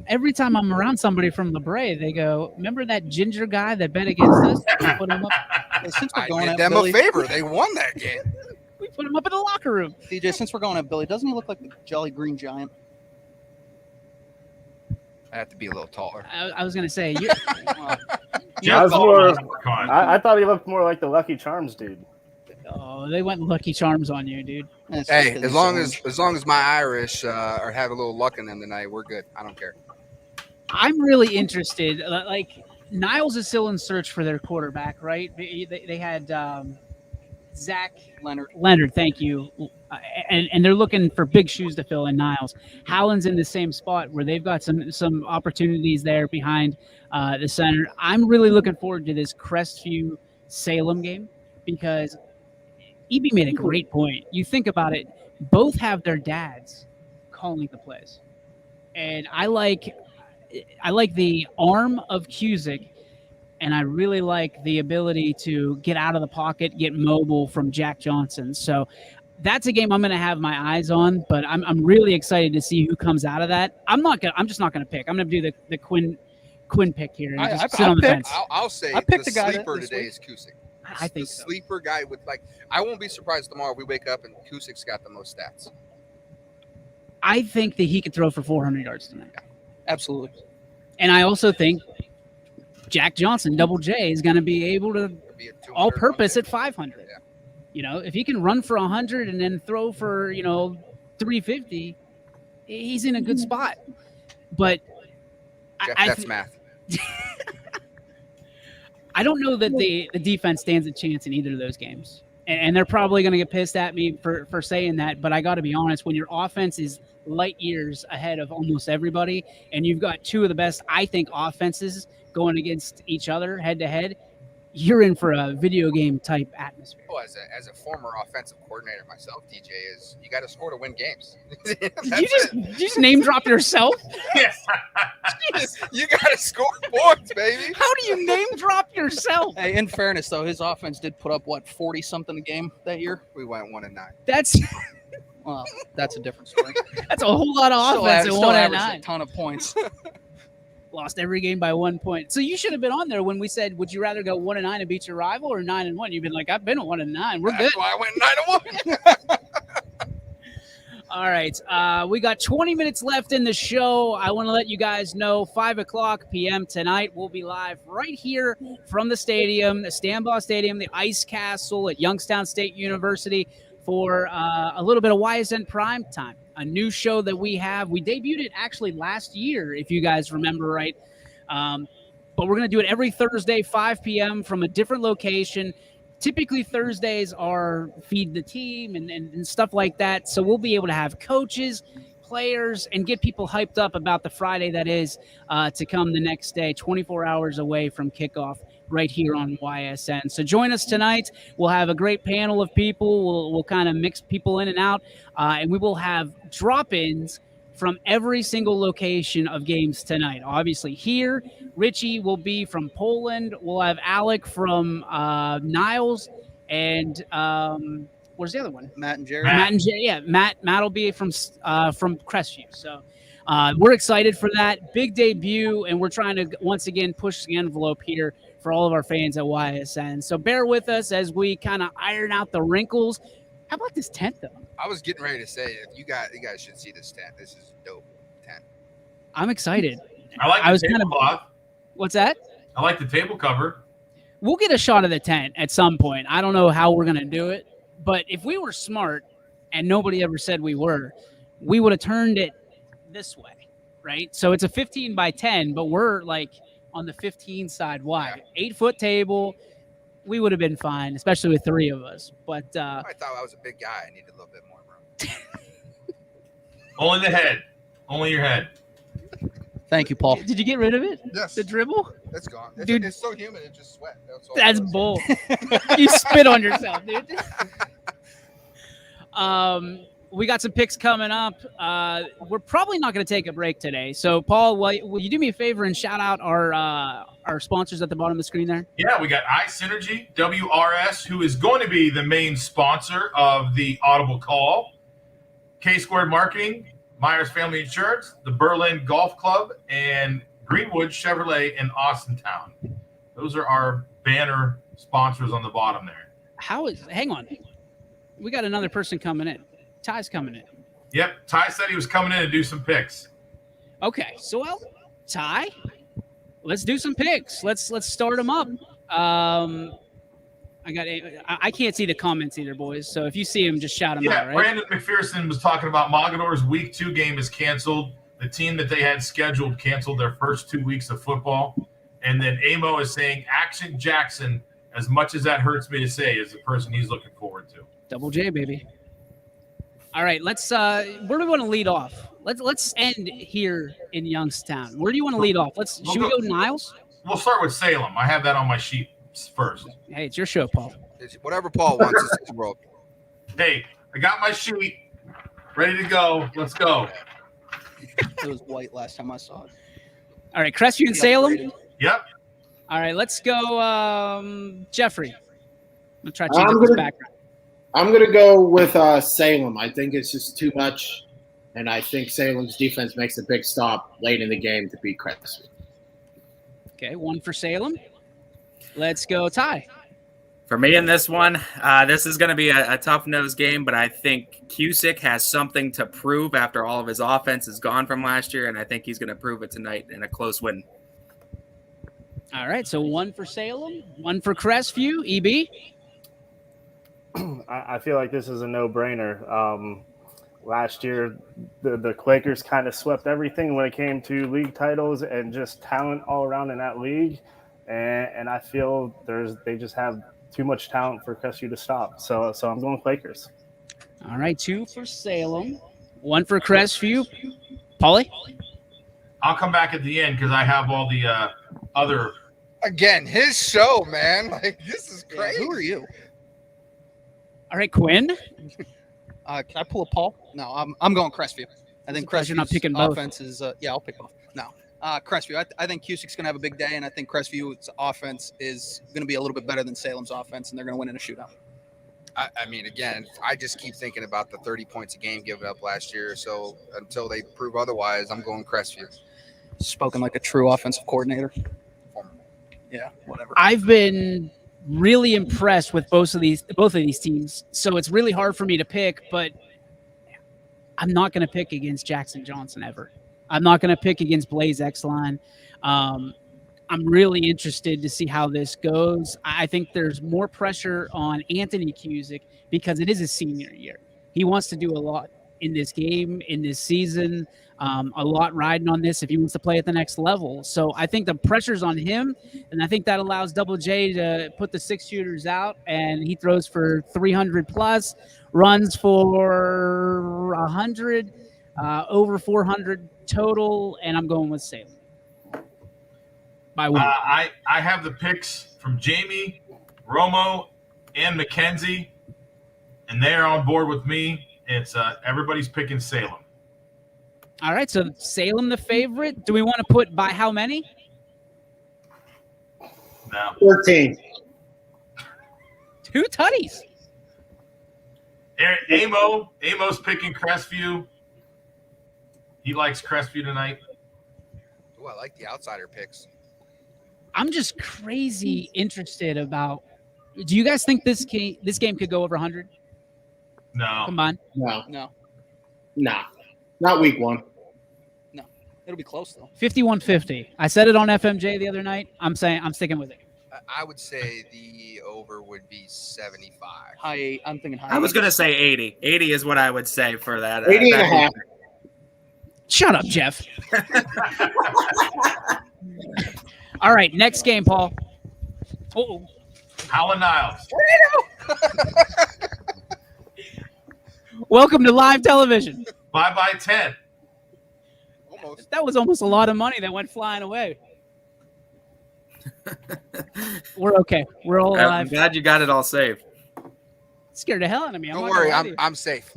Every time I'm around somebody from La Brea, they go, remember that ginger guy that bet against us? We put him up. Since we're I going did at them Billy, a favor. They won that game. We put him up in the locker room. DJ, since we're going at Billy, doesn't he look like the Jolly Green Giant? I have to be a little taller. I was going to say, I thought he looked more like the Lucky Charms dude. Oh, they went Lucky Charms on you, dude. Hey, as long as my Irish are have a little luck in them tonight, we're good. I don't care. I'm really interested. Like, Niles is still in search for their quarterback, right? They had Zach Leonard, thank you. And they're looking for big shoes to fill in Niles. Howland's in the same spot where they've got some opportunities there behind the center. I'm really looking forward to this Crestview Salem game because EB made a great point. You think about it, both have their dads calling the plays. And I like the arm of Cusick, and I really like the ability to get out of the pocket, get mobile from Jack Johnson. So that's a game I'm going to have my eyes on, but I'm really excited to see who comes out of that. I'm just not going to pick. I'm going to do the Quinn pick here and just sit on the fence. I'll say I picked the the guy sleeper this today week. is Cusick. I think the so. sleeper guy with I won't be surprised tomorrow if we wake up and Cusick's got the most stats. I think that he could throw for 400 yards tonight. Absolutely. And I also think Jack Johnson, Double J, is going to be able to Be a 200 all-purpose Monday. at 500. Yeah. If he can run for 100 and then throw for 350, he's in a good spot. But Jeff, I that's math. I don't know that the defense stands a chance in either of those games. And they're probably going to get pissed at me for saying that. But I got to be honest, when your offense is light years ahead of almost everybody, and you've got two of the best, I think, offenses going against each other head to head, you're in for a video game type atmosphere. Well, as a former offensive coordinator myself, DJ, is you got to score to win games. Did you just name drop yourself? Yes. You got to score points, baby. How do you name drop yourself? Hey, in fairness, though, his offense did put up, 40-something a game that year? We went 1-9. That's Well, that's a different story. that's a whole lot of Still offense at 1 and averaged 9. a ton of points. Lost every game by 1 point. So you should have been on there when we said, would you rather go 1 and 9 and beat your rival or 9 and 1? You've been like, I've been at 1 and 9. We're good. That's why I went 9-1. All right. We got 20 minutes left in the show. I want to let you guys know 5:00 p.m. tonight. We'll be live right here from the stadium, the Stambaugh Stadium, the Ice Castle at Youngstown State University for a little bit of YSN Prime Time, a new show that we have. We debuted it actually last year, if you guys remember right. But we're going to do it every Thursday, 5 p.m. from a different location. Typically, Thursdays are Feed the Team and stuff like that. So we'll be able to have coaches, players, and get people hyped up about the Friday that is to come the next day, 24 hours away from kickoff right here on YSN. So join us tonight. We'll have a great panel of people. We'll kind of mix people in and out, and we will have drop-ins from every single location of games tonight. Obviously here, Richie will be from Poland. We'll have Alec from Niles, and where's the other one? Matt and Jerry. Matt and Jerry. Yeah, Matt will be from Crestview. So we're excited for that big debut, and we're trying to once again push the envelope here for all of our fans at YSN. So bear with us as we kind of iron out the wrinkles. How about this tent, though? I was getting ready to say, you guys should see this tent. This is dope tent. I'm excited. I like the tablecloth. What's that? I like the table cover. We'll get a shot of the tent at some point. I don't know how we're going to do it, but if we were smart and nobody ever said we were, we would have turned it this way, right? So it's a 15 by 10, but we're like on the 15 side wide. 8-foot table. We would have been fine, especially with three of us. But I thought I was a big guy. I needed a little bit more room. Only the head. Only your head. Thank you, Paul. Did you get rid of it? Yes. The dribble? It's gone. Dude. It's so humid, it just sweat. That's bull. You spit on yourself, dude. We got some picks coming up. We're probably not going to take a break today. So, Paul, will you do me a favor and shout out our sponsors at the bottom of the screen there? Yeah, we got iSynergy, WRS, who is going to be the main sponsor of the Audible Call, K-Squared Marketing, Myers Family Insurance, the Berlin Golf Club, and Greenwood Chevrolet in Austintown. Those are our banner sponsors on the bottom there. Hang on. We got another person coming in. Ty's coming in. Yep, Ty said he was coming in to do some picks. Okay, so Ty, let's do some picks. Let's start them up. I can't see the comments either, boys. So if you see them, just shout them out. Right? Brandon McPherson was talking about Mogador's Week 2 game is canceled. The team that they had scheduled canceled their first 2 weeks of football. And then Amo is saying Action Jackson, as much as that hurts me to say, is the person he's looking forward to. Double J, baby. All right, let's. Where do we want to lead off? Let's end here in Youngstown. Where do you want to lead off? Should we go Niles? We'll start with Salem. I have that on my sheet first. Hey, it's your show, Paul. Whatever Paul wants is his world. Hey, I got my sheet ready to go. Let's go. It was white last time I saw it. All right, Crestview and Salem. Yep. All right, let's go, Jeffrey. I'm gonna try to change up his background. I'm going to go with Salem. I think it's just too much, and I think Salem's defense makes a big stop late in the game to beat Crestview. Okay, one for Salem. Let's go, Ty. For me in this one, this is going to be a tough-nosed game, but I think Cusick has something to prove after all of his offense is gone from last year, and I think he's going to prove it tonight in a close win. All right, so one for Salem, one for Crestview. EB? I feel like this is a no-brainer. Last year, the Quakers kind of swept everything when it came to league titles and just talent all around in that league. And I feel they just have too much talent for Crestview to stop. So I'm going Quakers. All right, 2 for Salem, 1 for Crestview. Paulie? I'll come back at the end because I have all the other. Again, his show, man. Like, this is Yeah, crazy. who are you? All right, Quinn? Can I pull a Paul? No, I'm going Crestview. I think Surprised you're not Crestview's picking both. offense is yeah, I'll pick both. No, Crestview. I think Cusick's gonna have a big day, and I think Crestview's offense is gonna be a little bit better than Salem's offense, and they're gonna win in a shootout. I mean, again, I just keep thinking about the 30 points a game given up last year. So until they prove otherwise, I'm going Crestview. Spoken like a true offensive coordinator. Yeah, whatever. I've been really impressed with both of these teams, so it's really hard for me to pick, but I'm not going to pick against Jackson Johnson ever. I'm not going to pick against Blaze Exline. I'm really interested to see how this goes. I think there's more pressure on Anthony Cusick because it is his senior year. He wants to do a lot in this game, in this season, a lot riding on this if he wants to play at the next level. So I think the pressure's on him, and I think that allows Double J to put the 6 shooters out, and he throws for 300 plus, runs for 100, over 400 total, and I'm going with Salem. By 1. I have the picks from Jamie, Romo, and Mackenzie, and they're on board with me. It's everybody's picking Salem. All right, so Salem the favorite. Do we want to put by how many? No. 14. 2 tutties. Amo's picking Crestview. He likes Crestview tonight. Oh, I like the outsider picks. I'm just crazy interested about. Do you guys think this game could go over 100 No. combined? No. Nah. Not week 1. No, it'll be close though. 51-50. I said it on FMJ the other night. I'm sticking with it. I would say the over would be 75. High. I'm thinking high. I was going to say 80. 80 is what I would say for that. 80 and a half. Shut up, Jeff. All right, next game, Paul. Oh, Howland Niles. welcome to live television. Bye 10. Almost. That was almost a lot of money that went flying away. We're okay. We're all I'm alive. glad you got it all saved. Scared the hell out of me. Don't worry, I'm safe.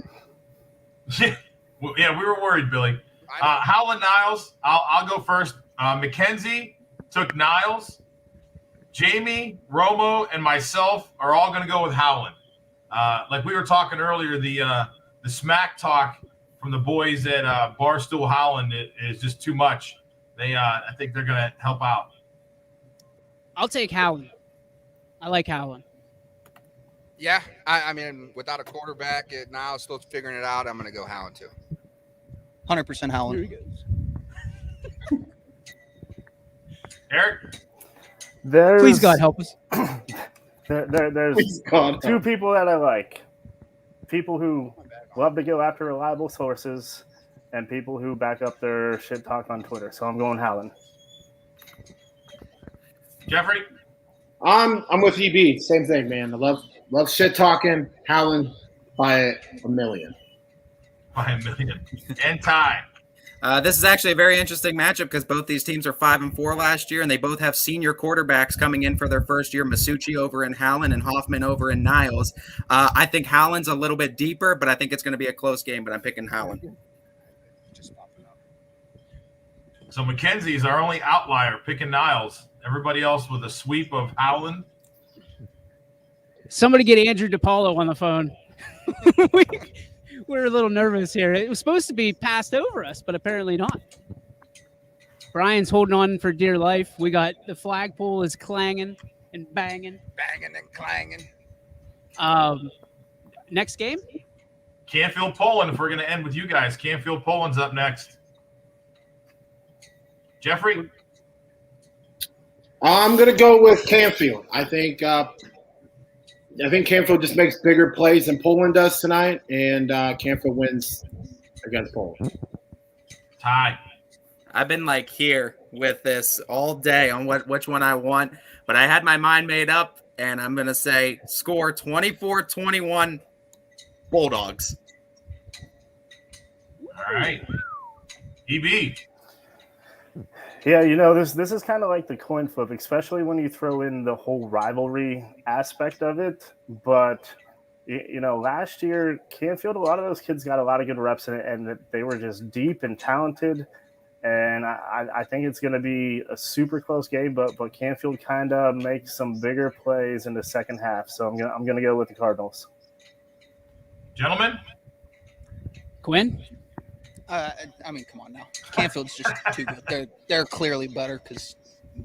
Yeah, we were worried, Billy. Howland Niles. I'll go first. Mackenzie took Niles. Jamie, Romo, and myself are all going to go with Howland. Like we were talking earlier, the smack talk from the boys at Barstool Howland is just too much. I think they're going to help out. I'll take Howland. I like Howland. Yeah, I mean, without a quarterback, now still figuring it out, I'm going to go Howland too. 100% Howland. Eric? Please, God, help us. There's Please, God. 2 people that I like. People who love to go after reliable sources and people who back up their shit talk on Twitter. So I'm going Howland. Jeffrey? I'm with EB. Same thing, man. I love shit talking. Howland by a million. By a million. And Ty. This is actually a very interesting matchup because both these teams are 5-4 last year, and they both have senior quarterbacks coming in for their first year. Masucci over in Howland and Hoffman over in Niles. I think Howland's a little bit deeper, but I think it's going to be a close game. But I'm picking Howland. So Mackenzie's our only outlier picking Niles. Everybody else with a sweep of Howland. Somebody get Andrew DiPaolo on the phone. We're a little nervous here. It was supposed to be passed over us, but apparently not. Brian's holding on for dear life. We got the flagpole is clanging and banging. Banging and clanging. Next game? Canfield Poland, if we're going to end with you guys. Canfield Poland's up next. Jeffrey? I'm going to go with Canfield. I think I think Canfield just makes bigger plays than Poland does tonight, and Canfield wins against Poland. Tie. I've been like here with this all day on which one I want, but I had my mind made up, and I'm going to say score 24-21 Bulldogs. All right. EB. Yeah, this is kind of like the coin flip, especially when you throw in the whole rivalry aspect of it. But, last year, Canfield, a lot of those kids got a lot of good reps in it, and they were just deep and talented. And I think it's going to be a super close game, but Canfield kind of makes some bigger plays in the second half. So I'm gonna go with the Cardinals. Gentlemen? Quinn? Come on now. Canfield's just too good. They're clearly better because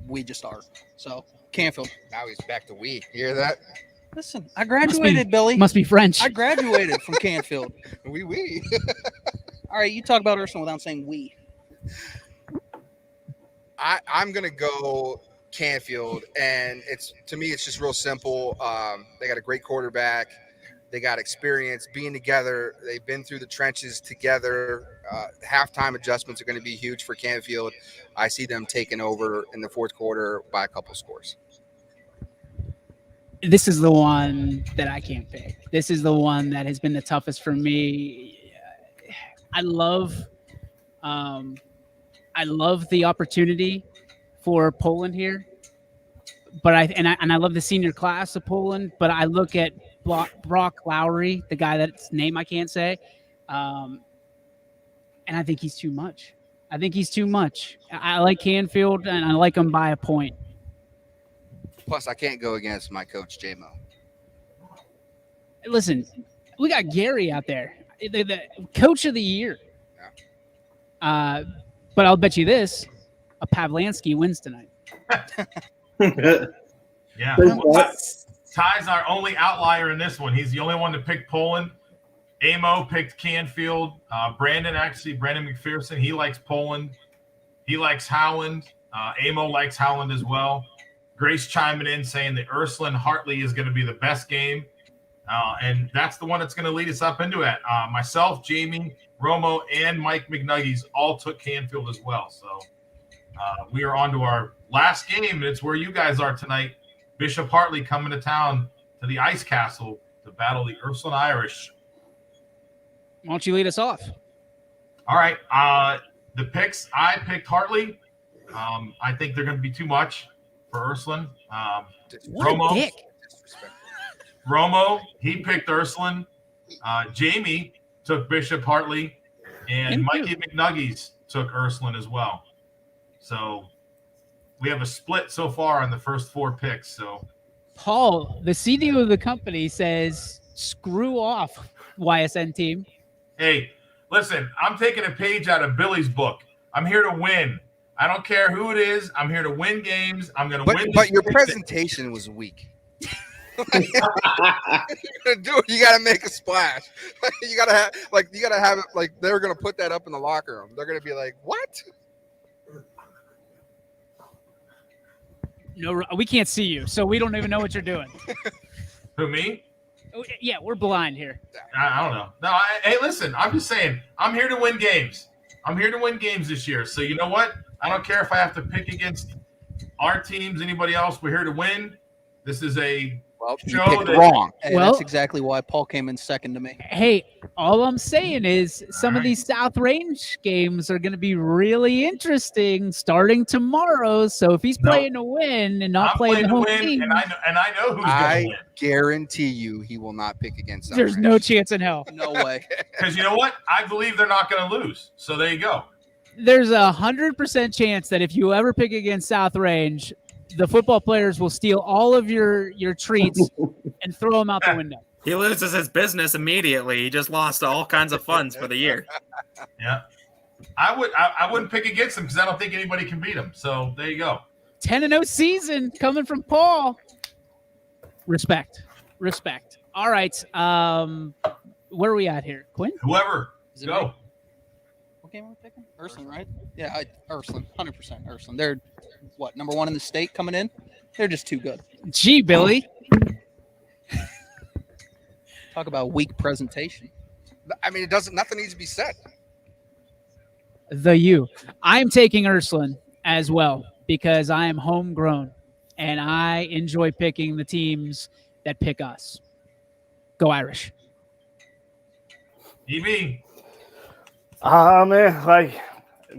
we just are. So Canfield. Now he's back to we. You hear that? Listen, I graduated, Billy. Must be French. I graduated from Canfield. We. All right, you talk about Ursula without saying we. I'm gonna go Canfield, and it's just real simple. They got a great quarterback. They got experience being together. They've been through the trenches together. Halftime adjustments are going to be huge for Canfield. I see them taking over in the fourth quarter by a couple scores. This is the one that I can't pick. This is the one that has been the toughest for me. I love the opportunity for Poland here, but I love the senior class of Poland. But I look at Brock Lowry, the guy that's name I can't say, and I think he's too much. I like Canfield, and I like him by a point. Plus, I can't go against my coach, J-Mo. Listen, we got Gary out there, the coach of the year. Yeah. But I'll bet you this, a Pavlansky wins tonight. Yeah. Ty's our only outlier in this one. He's the only one to pick Poland. Amo picked Canfield. Brandon McPherson, he likes Poland. He likes Howland. Amo likes Howland as well. Grace chiming in saying that Ursuline Hartley is going to be the best game. And that's the one that's going to lead us up into it. Myself, Jamie, Romo, and Mike McNuggies all took Canfield as well. So we are on to our last game, and it's where you guys are tonight. Bishop Hartley coming to town to the Ice Castle to battle the Ursuline Irish. Why don't you lead us off? All right. The picks, I picked Hartley. I think they're going to be too much for Ursuline. Romo, he picked Ursuline. Jamie took Bishop Hartley, and Mikey McNuggies took Ursuline as well. So we have a split so far on the first four picks. So Paul, the CDO of the company, says screw off YSN team. Hey, listen, I'm taking a page out of Billy's book. I'm here to win. I don't care who it is. I'm here to win games. I'm going to win. But your presentation was weak. You gotta make a splash. You gotta have it like they're gonna put that up in the locker room. They're gonna be like, "What?" No, we can't see you, so we don't even know what you're doing. Who, me? Yeah, we're blind here. I don't know. No, hey, listen, I'm just saying, I'm here to win games. I'm here to win games this year. So you know what? I don't care if I have to pick against our teams, anybody else. We're here to win. This is a show that wrong. Hey, that's exactly why Paul came in second to me. Hey, all I'm saying is some of these South Range games are going to be really interesting starting tomorrow. So if he's playing to win and not playing the home team, and I know who's going to win. Guarantee you he will not pick against South There's Range. no chance in hell. No way. Because you know what? I believe they're not going to lose. So there you go. There's 100% chance that if you ever pick against South Range, the football players will steal all of your treats and throw them out the window. He loses his business immediately. He just lost all kinds of funds for the year. Yeah. I wouldn't pick against them because I don't think anybody can beat them. So there you go. 10-0 season coming from Paul. Respect. All right. Where are we at here? Quinn? Whoever. Go. Me? What game are we picking? Ursuline, right? Yeah, Ursuline. 100% Ursuline. They're, number one in the state coming in? They're just too good. Gee, Billy. Talk about weak presentation. I mean, nothing needs to be said. The U. I'm taking Ursuline as well because I am homegrown and I enjoy picking the teams that pick us. Go Irish. EB. Man, like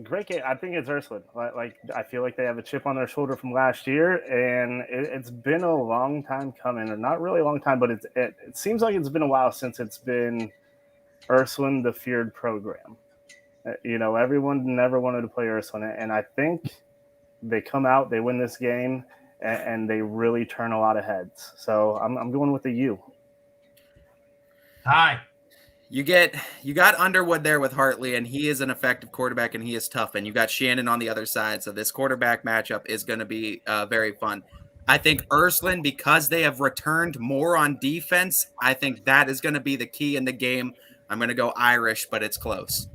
great game. I think it's Ursuline. Like I feel like they have a chip on their shoulder from last year, and it's been a long time coming, or not really a long time, but it seems like it's been a while since it's been Ursuline, the feared program. Everyone never wanted to play Ursuline, and I think they come out, they win this game, and they really turn a lot of heads. So I'm going with the U. Hi. You got Underwood there with Hartley, and he is an effective quarterback, and he is tough. And you got Shannon on the other side, so this quarterback matchup is going to be very fun. I think Ursuline, because they have returned more on defense, I think that is going to be the key in the game. I'm going to go Irish, but it's close.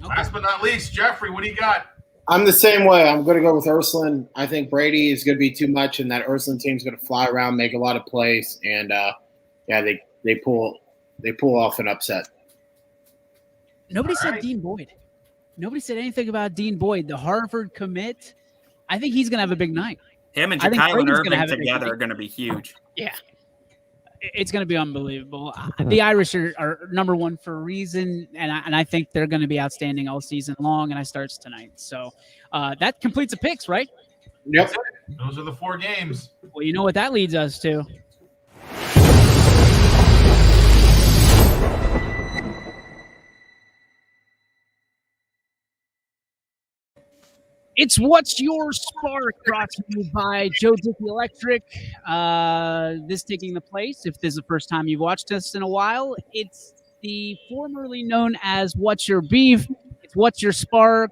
Last but not least, Jeffrey, what do you got? I'm the same way. I'm going to go with Ursuline. I think Brady is going to be too much, and that Ursuline team's going to fly around, make a lot of plays, and they pull off an upset. Nobody said Dean Boyd. Nobody said anything about Dean Boyd, the Harvard commit. I think he's going to have a big night. Him and Ja'Kylan Irving together are going to be huge. Yeah. It's going to be unbelievable. The Irish are number one for a reason, and I think they're going to be outstanding all season long, and I starts tonight. So that completes the picks, right? Yep. Those are the 4 games. Well, you know what that leads us to. It's What's Your Spark, brought to you by Joe Dickey Electric. This taking the place, if this is the first time you've watched us in a while, it's the formerly known as What's Your Beef. It's What's Your Spark,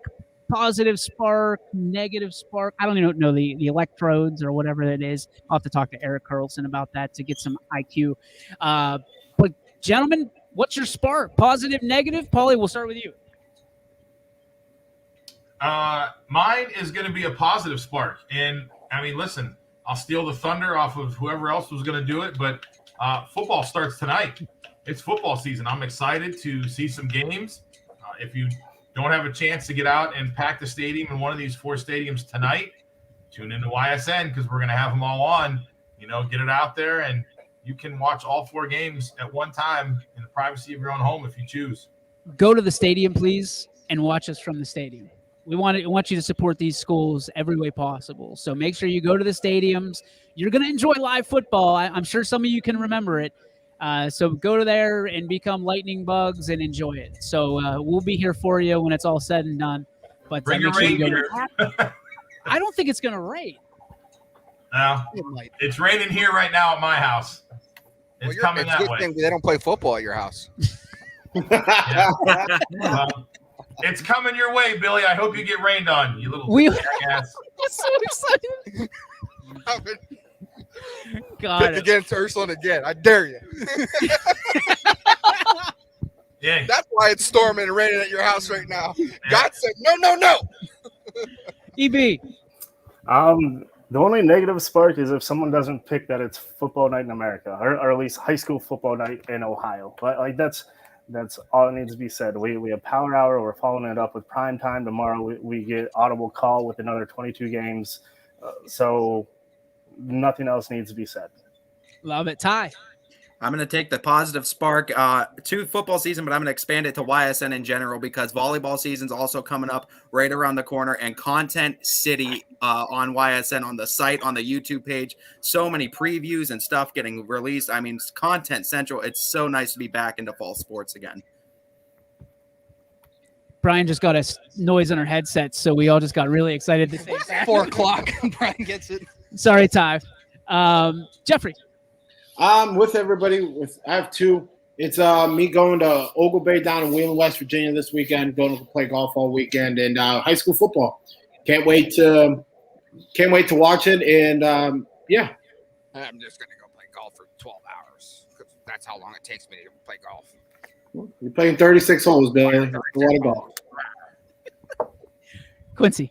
positive spark, negative spark. I don't even know the electrodes or whatever it is. I'll have to talk to Eric Carlson about that to get some IQ. But gentlemen, what's your spark? Positive, negative? Paulie, we'll start with you. Mine is going to be a positive spark. And, I mean, listen, I'll steal the thunder off of whoever else was going to do it, but football starts tonight. It's football season. I'm excited to see some games. If you don't have a chance to get out and pack the stadium in one of these 4 stadiums tonight, tune into YSN because we're going to have them all on. Get it out there, and you can watch all 4 games at one time in the privacy of your own home if you choose. Go to the stadium, please, and watch us from the stadium. We want you to support these schools every way possible. So make sure you go to the stadiums. You're going to enjoy live football. I'm sure some of you can remember it. So go to there and become lightning bugs and enjoy it. So we'll be here for you when it's all said and done. But bring your rain gear. I don't think it's going to rain. No, it's raining here right now at my house. It's coming that way. They don't play football at your house. It's coming your way, Billy. I hope you get rained on, you little jackass. I'm so excited. God. Pick against Ursuline again. I dare you. Yeah. That's why it's storming and raining at your house right now. Yeah. God said, no. EB. The only negative spark is if someone doesn't pick that it's football night in America, or at least high school football night in Ohio. But that's all that needs to be said. We have Power Hour. We're following it up with Prime Time tomorrow. We get Audible Call with another 22 games. So nothing else needs to be said. Love it. Ty. I'm going to take the positive spark to football season, but I'm going to expand it to YSN in general because volleyball season's also coming up right around the corner, and Content City on YSN on the site, on the YouTube page. So many previews and stuff getting released. I mean, Content Central. It's so nice to be back into fall sports again. Brian just got a noise on her headset, so we all just got really excited to say that. 4 o'clock. Brian gets it. Sorry, Ty. Jeffrey. With everybody. I have 2. It's me going to Ogle Bay down in Wheeling, West Virginia this weekend. Going to play golf all weekend, and high school football. Can't wait to watch it. And yeah, I'm just gonna go play golf for 12 hours because that's how long it takes me to play golf. You're playing 36 holes, Billy. A lot of golf. Quincy.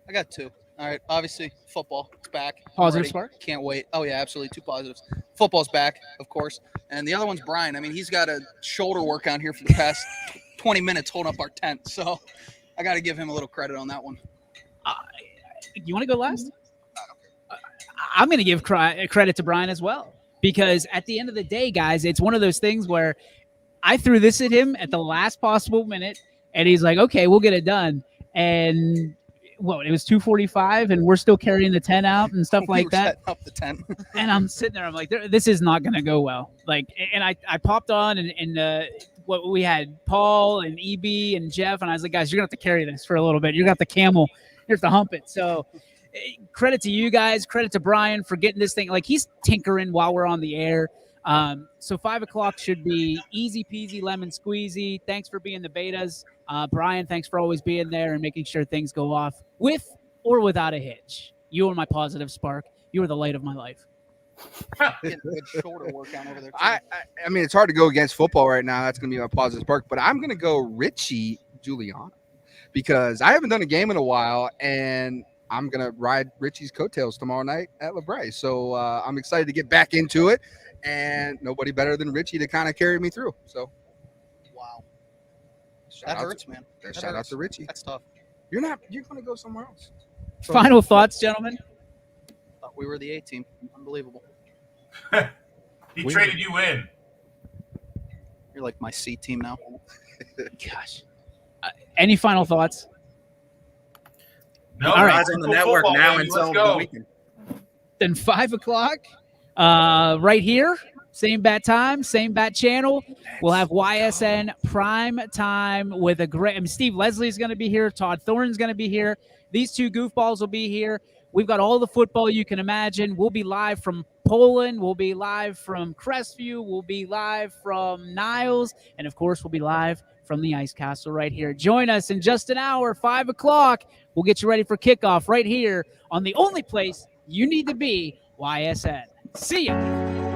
I got 2. All right, obviously football. It's back. Positive spark? Can't wait. Oh yeah, absolutely. 2 positives. football's back, of course. And the other one's Brian. I mean, he's got a shoulder work on here for the past 20 minutes holding up our tent. So I got to give him a little credit on that one. You want to go last? I'm going to give credit to Brian as well, because at the end of the day, guys, it's one of those things where I threw this at him at the last possible minute, and he's like, okay, we'll get it done. And it was 2:45, and we're still carrying the tent out and stuff like that. Setting up the tent. And I'm sitting there, I'm like, this is not going to go well. Like, and I popped on, and what we had Paul and EB and Jeff, and I was like, guys, you're going to have to carry this for a little bit. You got the camel. You have to hump it. So credit to you guys. Credit to Brian for getting this thing. Like, he's tinkering while we're on the air. So 5 o'clock should be easy peasy lemon squeezy. Thanks for being the betas. Brian, thanks for always being there and making sure things go off with or without a hitch. You are my positive spark. You are the light of my life. Getting good shoulder work on over there. I mean, it's hard to go against football right now. That's going to be my positive spark. But I'm going to go Richie Juliana, because I haven't done a game in a while, and I'm going to ride Richie's coattails tomorrow night at LeBray. So I'm excited to get back into it, and nobody better than Richie to kind of carry me through. So, wow. That hurts, man. Shout out to Richie. That's tough. You're going to go somewhere else. Final thoughts, gentlemen? Thought we were the A team. Unbelievable. He traded you in. You're like my C team now. Gosh. Any final thoughts? No, all right. Guys on the network football, now baby. until Let's go. the weekend. Then 5 o'clock, right here, same bat time, same bat channel. We'll have YSN Prime Time with a great. Steve Leslie's going to be here. Todd Thorne's going to be here. These two goofballs will be here. We've got all the football you can imagine. We'll be live from Poland. We'll be live from Crestview. We'll be live from Niles. And, of course, we'll be live from the Ice Castle right here. Join us in just an hour, 5 o'clock. We'll get you ready for kickoff right here on the only place you need to be, YSN. See ya.